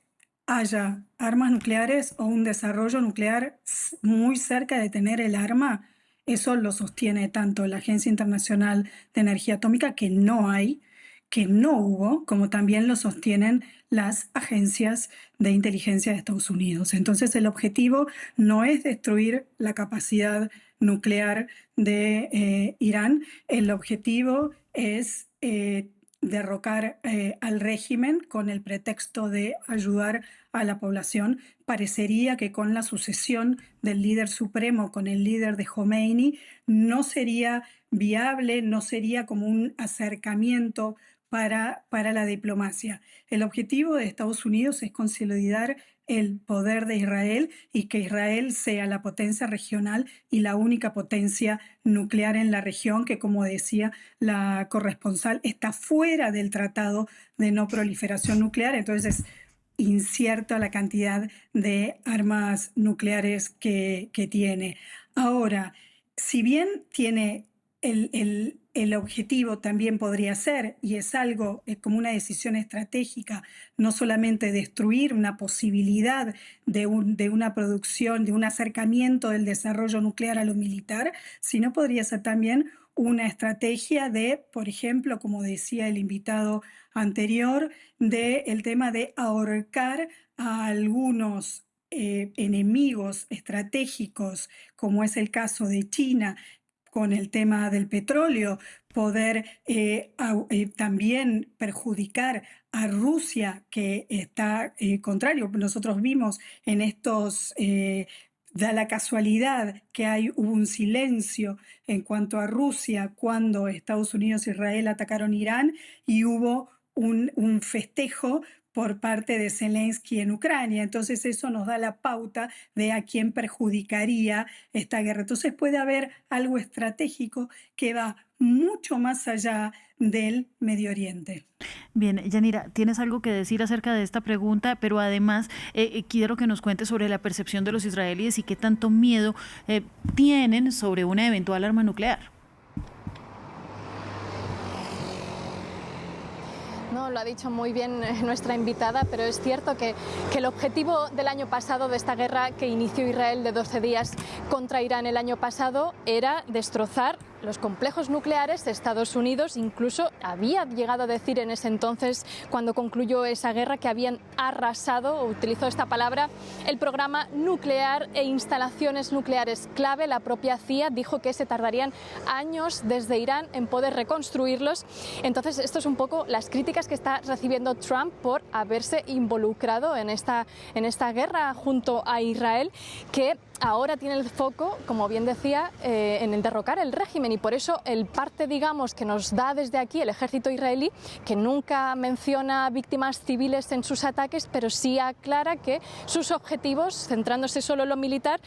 haya armas nucleares o un desarrollo nuclear muy cerca de tener el arma, eso lo sostiene tanto la Agencia Internacional de Energía Atómica, que no hay, que no hubo, como también lo sostienen las agencias de inteligencia de Estados Unidos. Entonces el objetivo no es destruir la capacidad nuclear de Irán, el objetivo es derrocar al régimen con el pretexto de ayudar a la población. Parecería que con la sucesión del líder supremo, con el líder de Khomeini, no sería viable, no sería como un acercamiento para la diplomacia. El objetivo de Estados Unidos es consolidar el poder de Israel y que Israel sea la potencia regional y la única potencia nuclear en la región, que, como decía la corresponsal, está fuera del Tratado de No Proliferación Nuclear. Entonces es incierta la cantidad de armas nucleares que tiene. Ahora, si bien tiene el objetivo, también podría ser, y es algo como una decisión estratégica, no solamente destruir una posibilidad de una producción, de un acercamiento del desarrollo nuclear a lo militar, sino podría ser también una estrategia de, por ejemplo, como decía el invitado anterior, del tema de ahorcar a algunos enemigos estratégicos, como es el caso de China, con el tema del petróleo, poder también perjudicar a Rusia, que está contrario. Nosotros vimos en estos... da la casualidad que hubo un silencio en cuanto a Rusia cuando Estados Unidos e Israel atacaron Irán, y hubo un festejo por parte de Zelensky en Ucrania. Entonces eso nos da la pauta de a quién perjudicaría esta guerra. Entonces puede haber algo estratégico que va mucho más allá del Medio Oriente. Bien, Yanira, tienes algo que decir acerca de esta pregunta, pero además quiero que nos cuentes sobre la percepción de los israelíes y qué tanto miedo tienen sobre una eventual arma nuclear. No, lo ha dicho muy bien nuestra invitada, pero es cierto que el objetivo del año pasado, de esta guerra que inició Israel de 12 días contra Irán el año pasado, era destrozar los complejos nucleares de Estados Unidos. Incluso había llegado a decir en ese entonces, cuando concluyó esa guerra, que habían arrasado, utilizó esta palabra, el programa nuclear e instalaciones nucleares clave. La propia CIA dijo que se tardarían años desde Irán en poder reconstruirlos. Entonces, esto es un poco las críticas que está recibiendo Trump por haberse involucrado en esta guerra junto a Israel, que ahora tiene el foco, como bien decía, en el derrocar el régimen, y por eso el parte, digamos, que nos da desde aquí el ejército israelí, que nunca menciona víctimas civiles en sus ataques, pero sí aclara que sus objetivos, centrándose solo en lo militar,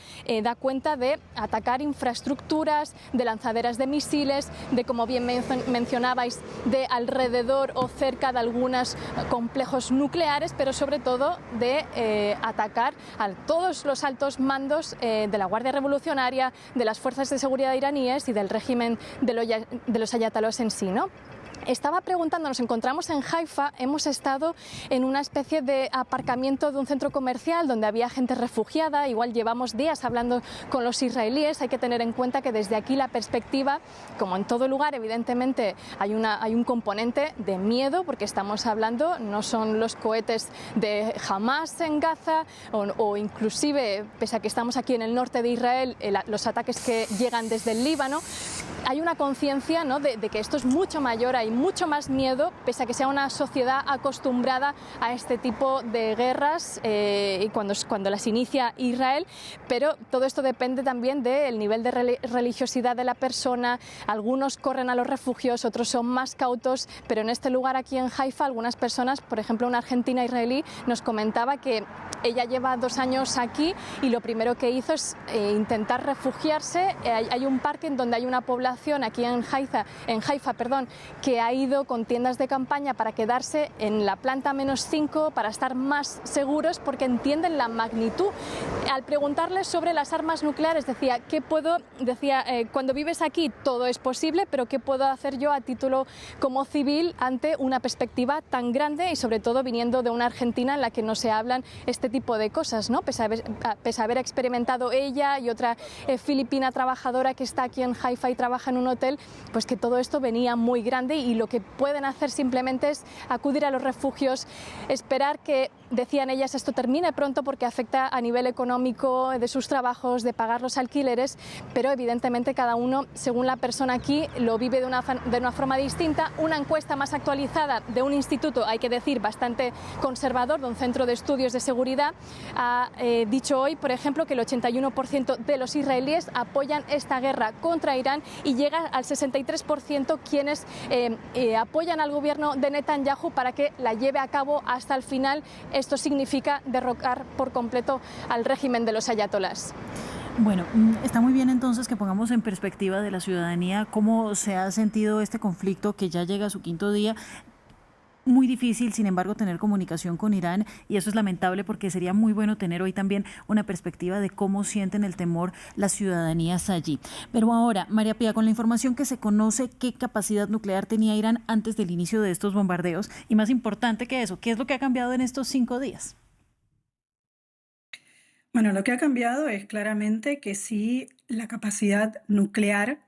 da cuenta de atacar infraestructuras, de lanzaderas de misiles, de, como bien mencionabais, de alrededor o cerca de algunos complejos nucleares, pero sobre todo de atacar a todos los altos mandos de la Guardia Revolucionaria, de las fuerzas de seguridad iraníes y del régimen de los ayatolás en sí, ¿no? Estaba preguntando, nos encontramos en Haifa, hemos estado en una especie de aparcamiento de un centro comercial donde había gente refugiada. Igual llevamos días hablando con los israelíes. Hay que tener en cuenta que desde aquí la perspectiva, como en todo lugar, evidentemente hay un componente de miedo, porque estamos hablando, no son los cohetes de Hamas en Gaza o inclusive, pese a que estamos aquí en el norte de Israel, los ataques que llegan desde el Líbano. Hay una conciencia, ¿no?, de que esto es mucho mayor, hay mucho más miedo, pese a que sea una sociedad acostumbrada a este tipo de guerras cuando las inicia Israel, pero todo esto depende también del nivel de religiosidad de la persona. Algunos corren a los refugios, otros son más cautos, pero en este lugar aquí en Haifa, algunas personas, por ejemplo una argentina israelí, nos comentaba que ella lleva 2 años aquí y lo primero que hizo es intentar refugiarse. Hay un parque en donde hay una población aquí en Haifa, que ha ido con tiendas de campaña para quedarse en la planta -5 para estar más seguros, porque entienden la magnitud. Al preguntarles sobre las armas nucleares decía, cuando vives aquí todo es posible, pero ¿qué puedo hacer yo a título como civil ante una perspectiva tan grande, y sobre todo viniendo de una Argentina en la que no se hablan este tipo de cosas, ¿no? Pese a haber experimentado ella y otra filipina trabajadora que está aquí en Haifa y trabaja en un hotel, pues que todo esto venía muy grande, y lo que pueden hacer simplemente es acudir a los refugios, esperar que, decían ellas, esto termine pronto porque afecta a nivel económico de sus trabajos, de pagar los alquileres, pero evidentemente cada uno, según la persona aquí, lo vive de una forma distinta. Una encuesta más actualizada de un instituto, hay que decir, bastante conservador, de un centro de estudios de seguridad, ha dicho hoy, por ejemplo, que el 81% de los israelíes apoyan esta guerra contra Irán, y llega al 63% quienes apoyan al gobierno de Netanyahu para que la lleve a cabo hasta el final. Esto significa derrocar por completo al régimen de los ayatolás. Bueno, está muy bien entonces que pongamos en perspectiva de la ciudadanía cómo se ha sentido este conflicto que ya llega a su 5.º día. Muy difícil, sin embargo, tener comunicación con Irán, y eso es lamentable, porque sería muy bueno tener hoy también una perspectiva de cómo sienten el temor las ciudadanías allí. Pero ahora, María Pía, con la información que se conoce, ¿qué capacidad nuclear tenía Irán antes del inicio de estos bombardeos? Y más importante que eso, ¿qué es lo que ha cambiado en estos 5 días? Bueno, lo que ha cambiado es claramente que sí, la capacidad nuclear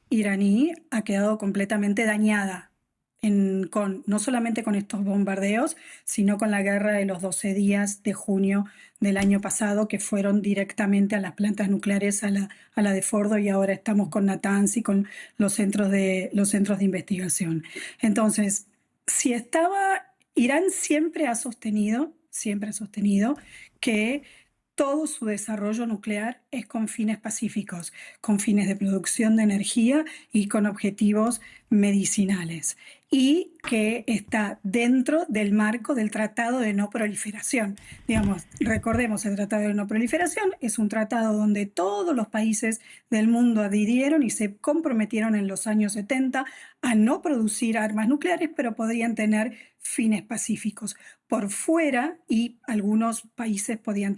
iraní ha quedado completamente dañada. no solamente con estos bombardeos, sino con la guerra de los 12 días de junio del año pasado, que fueron directamente a las plantas nucleares, a la de Fordo, y ahora estamos con Natanz y con los centros de investigación. Entonces, Irán siempre ha sostenido que todo su desarrollo nuclear es con fines pacíficos, con fines de producción de energía y con objetivos medicinales, y que está dentro del marco del Tratado de No Proliferación. Digamos, recordemos, el Tratado de No Proliferación es un tratado donde todos los países del mundo adhirieron y se comprometieron en los años 70 a no producir armas nucleares, pero podrían tener fines pacíficos por fuera, y algunos países podían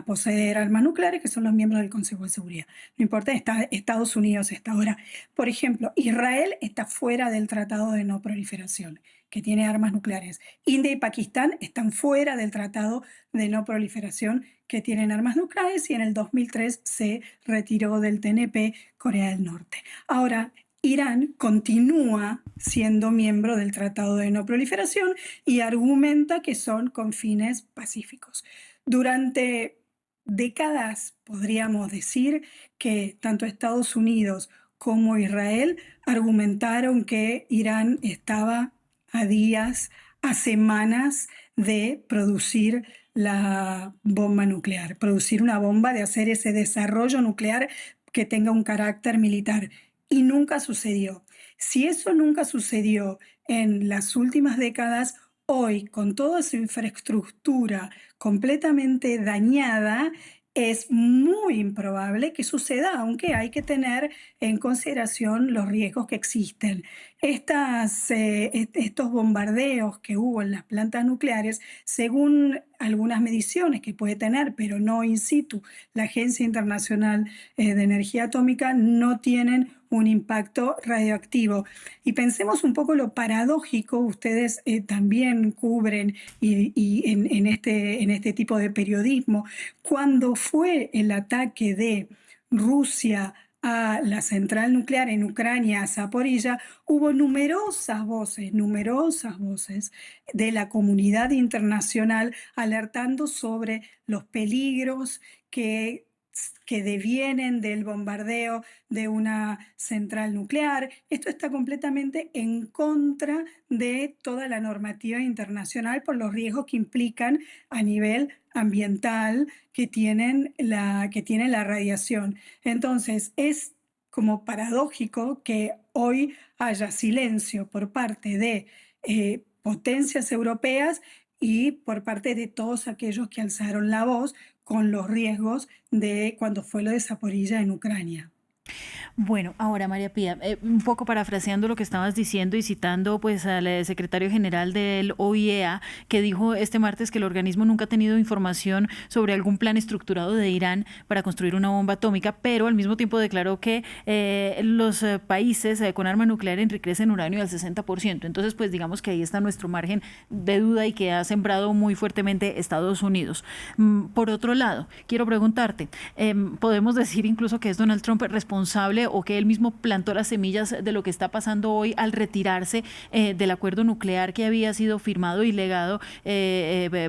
poseer armas nucleares, que son los miembros del Consejo de Seguridad. No importa, Estados Unidos está ahora. Por ejemplo, Israel está fuera del Tratado de No Proliferación, que tiene armas nucleares. India y Pakistán están fuera del Tratado de No Proliferación, que tienen armas nucleares, y en el 2003 se retiró del TNP Corea del Norte. Ahora, Irán continúa siendo miembro del Tratado de No Proliferación y argumenta que son con fines pacíficos. Durante décadas podríamos decir que tanto Estados Unidos como Israel argumentaron que Irán estaba a días, a semanas de producir la bomba nuclear, producir una bomba, de hacer ese desarrollo nuclear que tenga un carácter militar. Y nunca sucedió. Si eso nunca sucedió en las últimas décadas, hoy, con toda su infraestructura completamente dañada, es muy improbable que suceda, aunque hay que tener en consideración los riesgos que existen. Estos bombardeos que hubo en las plantas nucleares, según algunas mediciones que puede tener, pero no in situ, la Agencia Internacional de Energía Atómica, no tienen un impacto radioactivo. Y pensemos un poco lo paradójico, ustedes también cubren en este tipo de periodismo, cuando fue el ataque de Rusia a la central nuclear en Ucrania, a Zaporilla, hubo numerosas voces de la comunidad internacional alertando sobre los peligros que devienen del bombardeo de una central nuclear. Esto está completamente en contra de toda la normativa internacional por los riesgos que implican a nivel ambiental que tiene la radiación. Entonces, es como paradójico que hoy haya silencio por parte de potencias europeas y por parte de todos aquellos que alzaron la voz con los riesgos de cuando fue lo de Zaporilla en Ucrania. Bueno, ahora María Pía, un poco parafraseando lo que estabas diciendo y citando pues al secretario general del OIEA, que dijo este martes que el organismo nunca ha tenido información sobre algún plan estructurado de Irán para construir una bomba atómica, pero al mismo tiempo declaró que los países con arma nuclear enriquecen uranio al 60%. Entonces, pues digamos que ahí está nuestro margen de duda y que ha sembrado muy fuertemente Estados Unidos. Por otro lado, quiero preguntarte, podemos decir incluso que es Donald Trump responsable o que él mismo plantó las semillas de lo que está pasando hoy al retirarse del acuerdo nuclear que había sido firmado y legado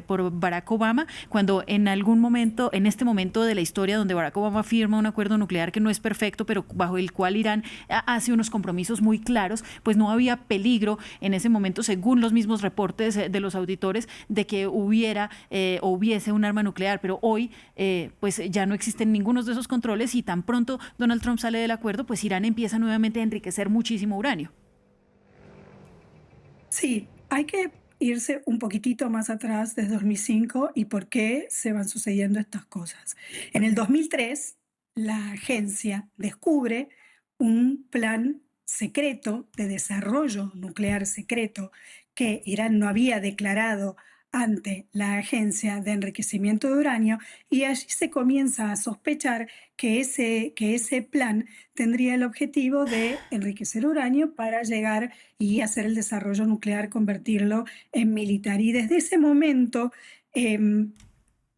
por Barack Obama, cuando en este momento de la historia donde Barack Obama firma un acuerdo nuclear que no es perfecto, pero bajo el cual Irán hace unos compromisos muy claros, pues no había peligro en ese momento, según los mismos reportes de los auditores, de que hubiese un arma nuclear, pero hoy pues ya no existen ninguno de esos controles y tan pronto Donald Trump sale del acuerdo, pues Irán empieza nuevamente a enriquecer muchísimo uranio. Sí, hay que irse un poquitito más atrás, desde 2005, y por qué se van sucediendo estas cosas. En el 2003, la agencia descubre un plan secreto de desarrollo nuclear secreto que Irán no había declarado ante la Agencia de Enriquecimiento de Uranio, y allí se comienza a sospechar que ese plan tendría el objetivo de enriquecer uranio para llegar y hacer el desarrollo nuclear, convertirlo en militar. Y desde ese momento,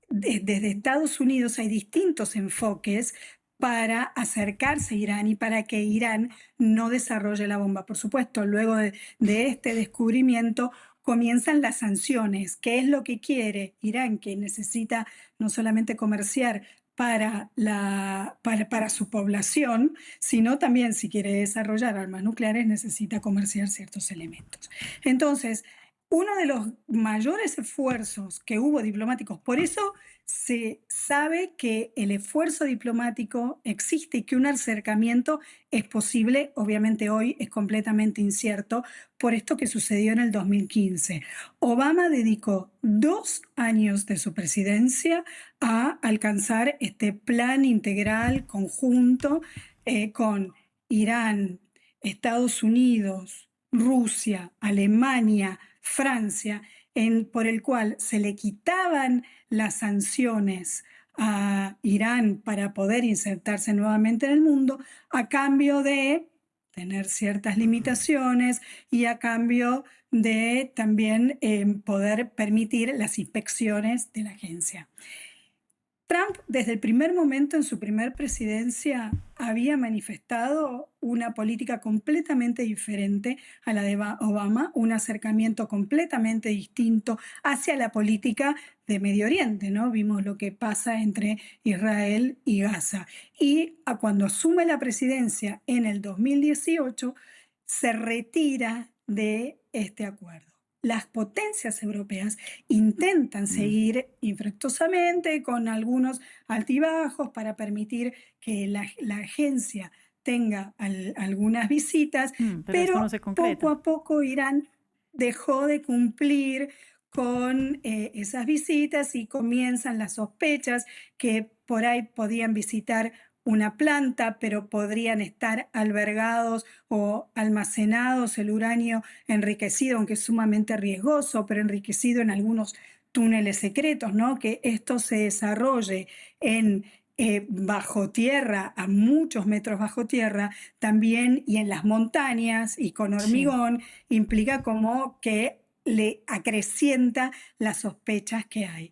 desde Estados Unidos hay distintos enfoques para acercarse a Irán y para que Irán no desarrolle la bomba. Por supuesto, luego de este descubrimiento comienzan las sanciones. ¿Qué es lo que quiere Irán? Que necesita no solamente comerciar para su población, sino también, si quiere desarrollar armas nucleares, necesita comerciar ciertos elementos. Entonces, uno de los mayores esfuerzos que hubo diplomáticos, por eso se sabe que el esfuerzo diplomático existe y que un acercamiento es posible. Obviamente hoy es completamente incierto por esto que sucedió en el 2015. Obama dedicó 2 años de su presidencia a alcanzar este plan integral conjunto con Irán, Estados Unidos, Rusia, Alemania, Francia, por el cual se le quitaban las sanciones a Irán para poder insertarse nuevamente en el mundo, a cambio de tener ciertas limitaciones y a cambio de también poder permitir las inspecciones de la agencia. Trump, desde el primer momento en su primer presidencia, había manifestado una política completamente diferente a la de Obama, un acercamiento completamente distinto hacia la política de Medio Oriente, ¿no? Vimos lo que pasa entre Israel y Gaza. Y cuando asume la presidencia en el 2018, se retira de este acuerdo. Las potencias europeas intentan seguir infructuosamente con algunos altibajos para permitir que la agencia tenga algunas visitas, pero no se concreta. Poco a poco Irán dejó de cumplir con esas visitas y comienzan las sospechas que por ahí podían visitar una planta, pero podrían estar albergados o almacenados el uranio enriquecido, aunque es sumamente riesgoso, pero enriquecido en algunos túneles secretos, ¿no? Que esto se desarrolle en bajo tierra, a muchos metros bajo tierra, también y en las montañas y con hormigón, implica como que le acrecienta las sospechas que hay.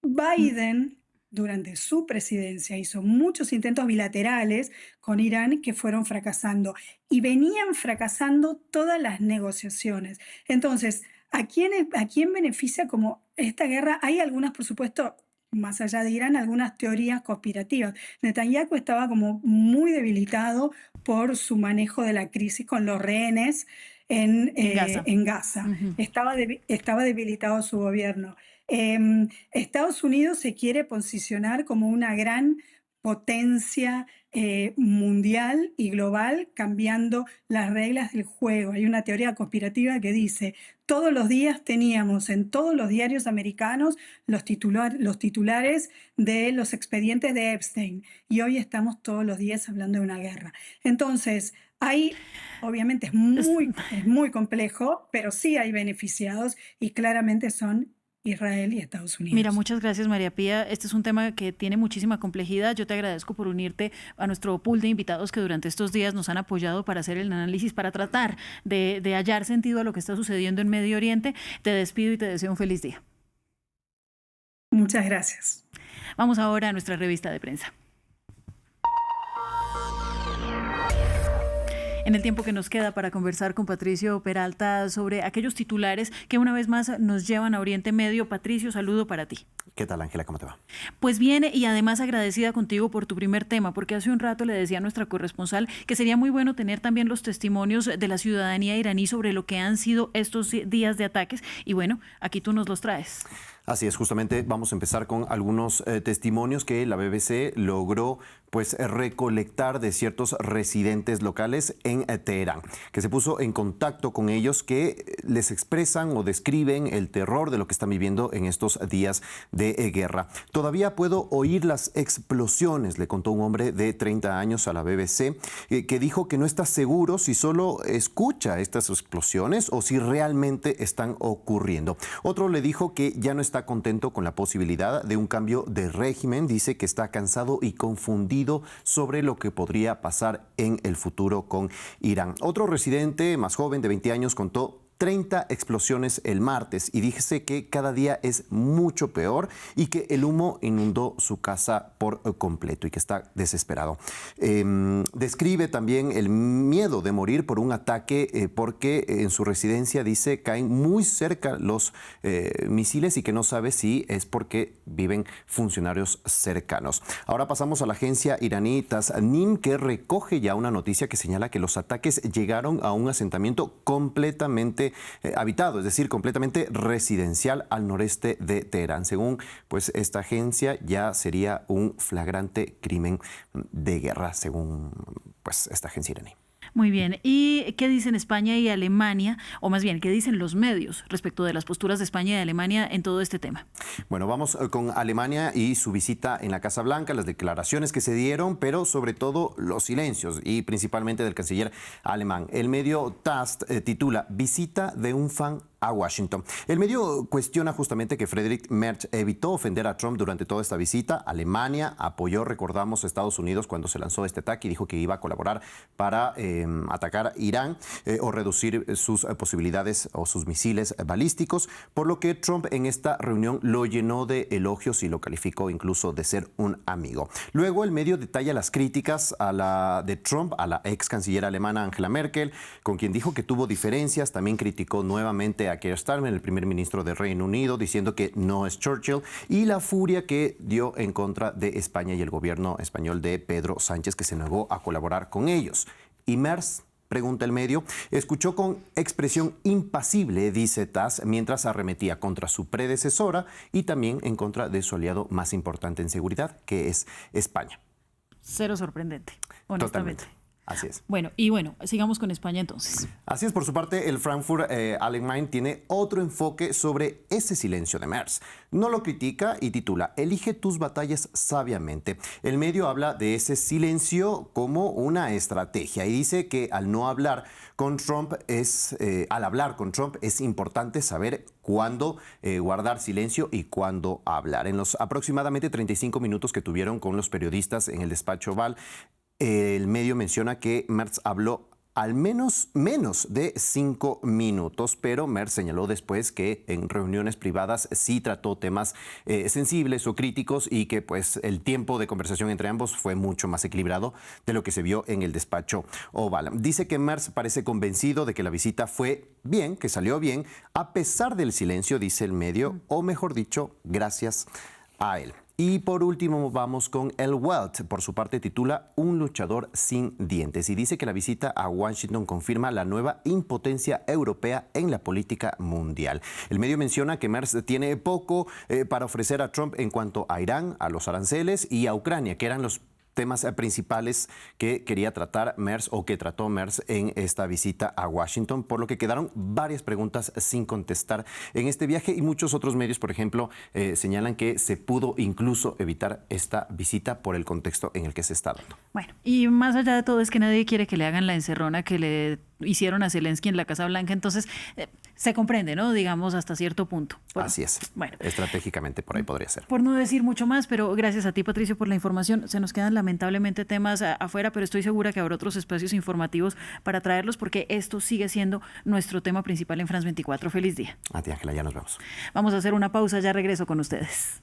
Biden, durante su presidencia, hizo muchos intentos bilaterales con Irán que fueron fracasando y venían fracasando todas las negociaciones. Entonces, ¿a quién beneficia como esta guerra? Hay algunas, por supuesto, más allá de Irán, algunas teorías conspirativas. Netanyahu estaba como muy debilitado por su manejo de la crisis con los rehenes en Gaza. Estaba debilitado su gobierno. Estados Unidos se quiere posicionar como una gran potencia mundial y global, cambiando las reglas del juego. Hay una teoría conspirativa que dice: todos los días teníamos en todos los diarios americanos los titulares de los expedientes de Epstein, y hoy estamos todos los días hablando de una guerra. Entonces, obviamente es muy complejo, pero sí hay beneficiados y claramente son Israel y Estados Unidos. Mira, muchas gracias, María Pía. Este es un tema que tiene muchísima complejidad. Yo te agradezco por unirte a nuestro pool de invitados que durante estos días nos han apoyado para hacer el análisis, para tratar de hallar sentido a lo que está sucediendo en Medio Oriente. Te despido y te deseo un feliz día. Muchas gracias. Vamos ahora a nuestra revista de prensa. En el tiempo que nos queda para conversar con Patricio Peralta sobre aquellos titulares que una vez más nos llevan a Oriente Medio. Patricio, saludo para ti. ¿Qué tal, Ángela? ¿Cómo te va? Pues bien, y además agradecida contigo por tu primer tema, porque hace un rato le decía a nuestra corresponsal que sería muy bueno tener también los testimonios de la ciudadanía iraní sobre lo que han sido estos días de ataques. Y bueno, aquí tú nos los traes. Así es, justamente vamos a empezar con algunos testimonios que la BBC logró recolectar de ciertos residentes locales en Teherán, que se puso en contacto con ellos, que les expresan o describen el terror de lo que están viviendo en estos días de guerra. Todavía puedo oír las explosiones, le contó un hombre de 30 años a la BBC, que dijo que no está seguro si solo escucha estas explosiones o si realmente están ocurriendo. Otro le dijo que ya no está contento con la posibilidad de un cambio de régimen, dice que está cansado y confundido sobre lo que podría pasar en el futuro con Irán. Otro residente más joven de 20 años contó 30 explosiones el martes y dice que cada día es mucho peor y que el humo inundó su casa por completo y que está desesperado. Describe también el miedo de morir por un ataque porque en su residencia, dice, caen muy cerca los misiles y que no sabe si es porque viven funcionarios cercanos. Ahora pasamos a la agencia iraní Tasnim, que recoge ya una noticia que señala que los ataques llegaron a un asentamiento completamente habitado, es decir, completamente residencial al noreste de Teherán. Según pues esta agencia, ya sería un flagrante crimen de guerra, según pues esta agencia iraní. Muy bien. ¿Y qué dicen España y Alemania, o más bien, qué dicen los medios respecto de las posturas de España y de Alemania en todo este tema? Bueno, vamos con Alemania y su visita en la Casa Blanca, las declaraciones que se dieron, pero sobre todo los silencios y principalmente del canciller alemán. El medio TASS titula "Visita de un fan a Washington". El medio cuestiona justamente que Friedrich Merz evitó ofender a Trump durante toda esta visita. Alemania apoyó, recordamos, a Estados Unidos cuando se lanzó este ataque y dijo que iba a colaborar para atacar Irán o reducir sus posibilidades o sus misiles balísticos, por lo que Trump en esta reunión lo llenó de elogios y lo calificó incluso de ser un amigo. Luego el medio detalla las críticas de Trump a la ex canciller alemana Angela Merkel, con quien dijo que tuvo diferencias. También criticó nuevamente a Keir Starmer, el primer ministro de Reino Unido, diciendo que no es Churchill, y la furia que dio en contra de España y el gobierno español de Pedro Sánchez, que se negó a colaborar con ellos. Y Merz, pregunta el medio, escuchó con expresión impasible, dice TASS, mientras arremetía contra su predecesora y también en contra de su aliado más importante en seguridad, que es España. Cero sorprendente, honestamente. Totalmente. Así es. Bueno, sigamos con España entonces. Así es, por su parte, el Frankfurt Allgemeine tiene otro enfoque sobre ese silencio de Merz. No lo critica y titula "Elige tus batallas sabiamente". El medio habla de ese silencio como una estrategia y dice que al hablar con Trump es importante saber cuándo guardar silencio y cuándo hablar. En los aproximadamente 35 minutos que tuvieron con los periodistas en el despacho Oval, el medio menciona que Merz habló al menos de 5 minutos, pero Merz señaló después que en reuniones privadas sí trató temas sensibles o críticos y que pues el tiempo de conversación entre ambos fue mucho más equilibrado de lo que se vio en el despacho Oval. Dice que Merz parece convencido de que la visita fue bien, que salió bien, a pesar del silencio, dice el medio, o mejor dicho, gracias a él. Y por último vamos con el Welt. Por su parte titula "Un luchador sin dientes" y dice que la visita a Washington confirma la nueva impotencia europea en la política mundial. El medio menciona que Merz tiene poco para ofrecer a Trump en cuanto a Irán, a los aranceles y a Ucrania, que eran los temas principales que quería tratar Merz o que trató Merz en esta visita a Washington, por lo que quedaron varias preguntas sin contestar en este viaje y muchos otros medios, por ejemplo, señalan que se pudo incluso evitar esta visita por el contexto en el que se está dando. Bueno, y más allá de todo es que nadie quiere que le hagan la encerrona que le hicieron a Zelensky en la Casa Blanca, entonces se comprende, ¿no? Digamos, hasta cierto punto. Bueno, así es. Bueno, estratégicamente por ahí podría ser. Por no decir mucho más, pero gracias a ti, Patricio, por la información. Se nos quedan lamentablemente temas afuera, pero estoy segura que habrá otros espacios informativos para traerlos porque esto sigue siendo nuestro tema principal en France 24. Feliz día. A ti, Ángela, ya nos vemos. Vamos a hacer una pausa, ya regreso con ustedes.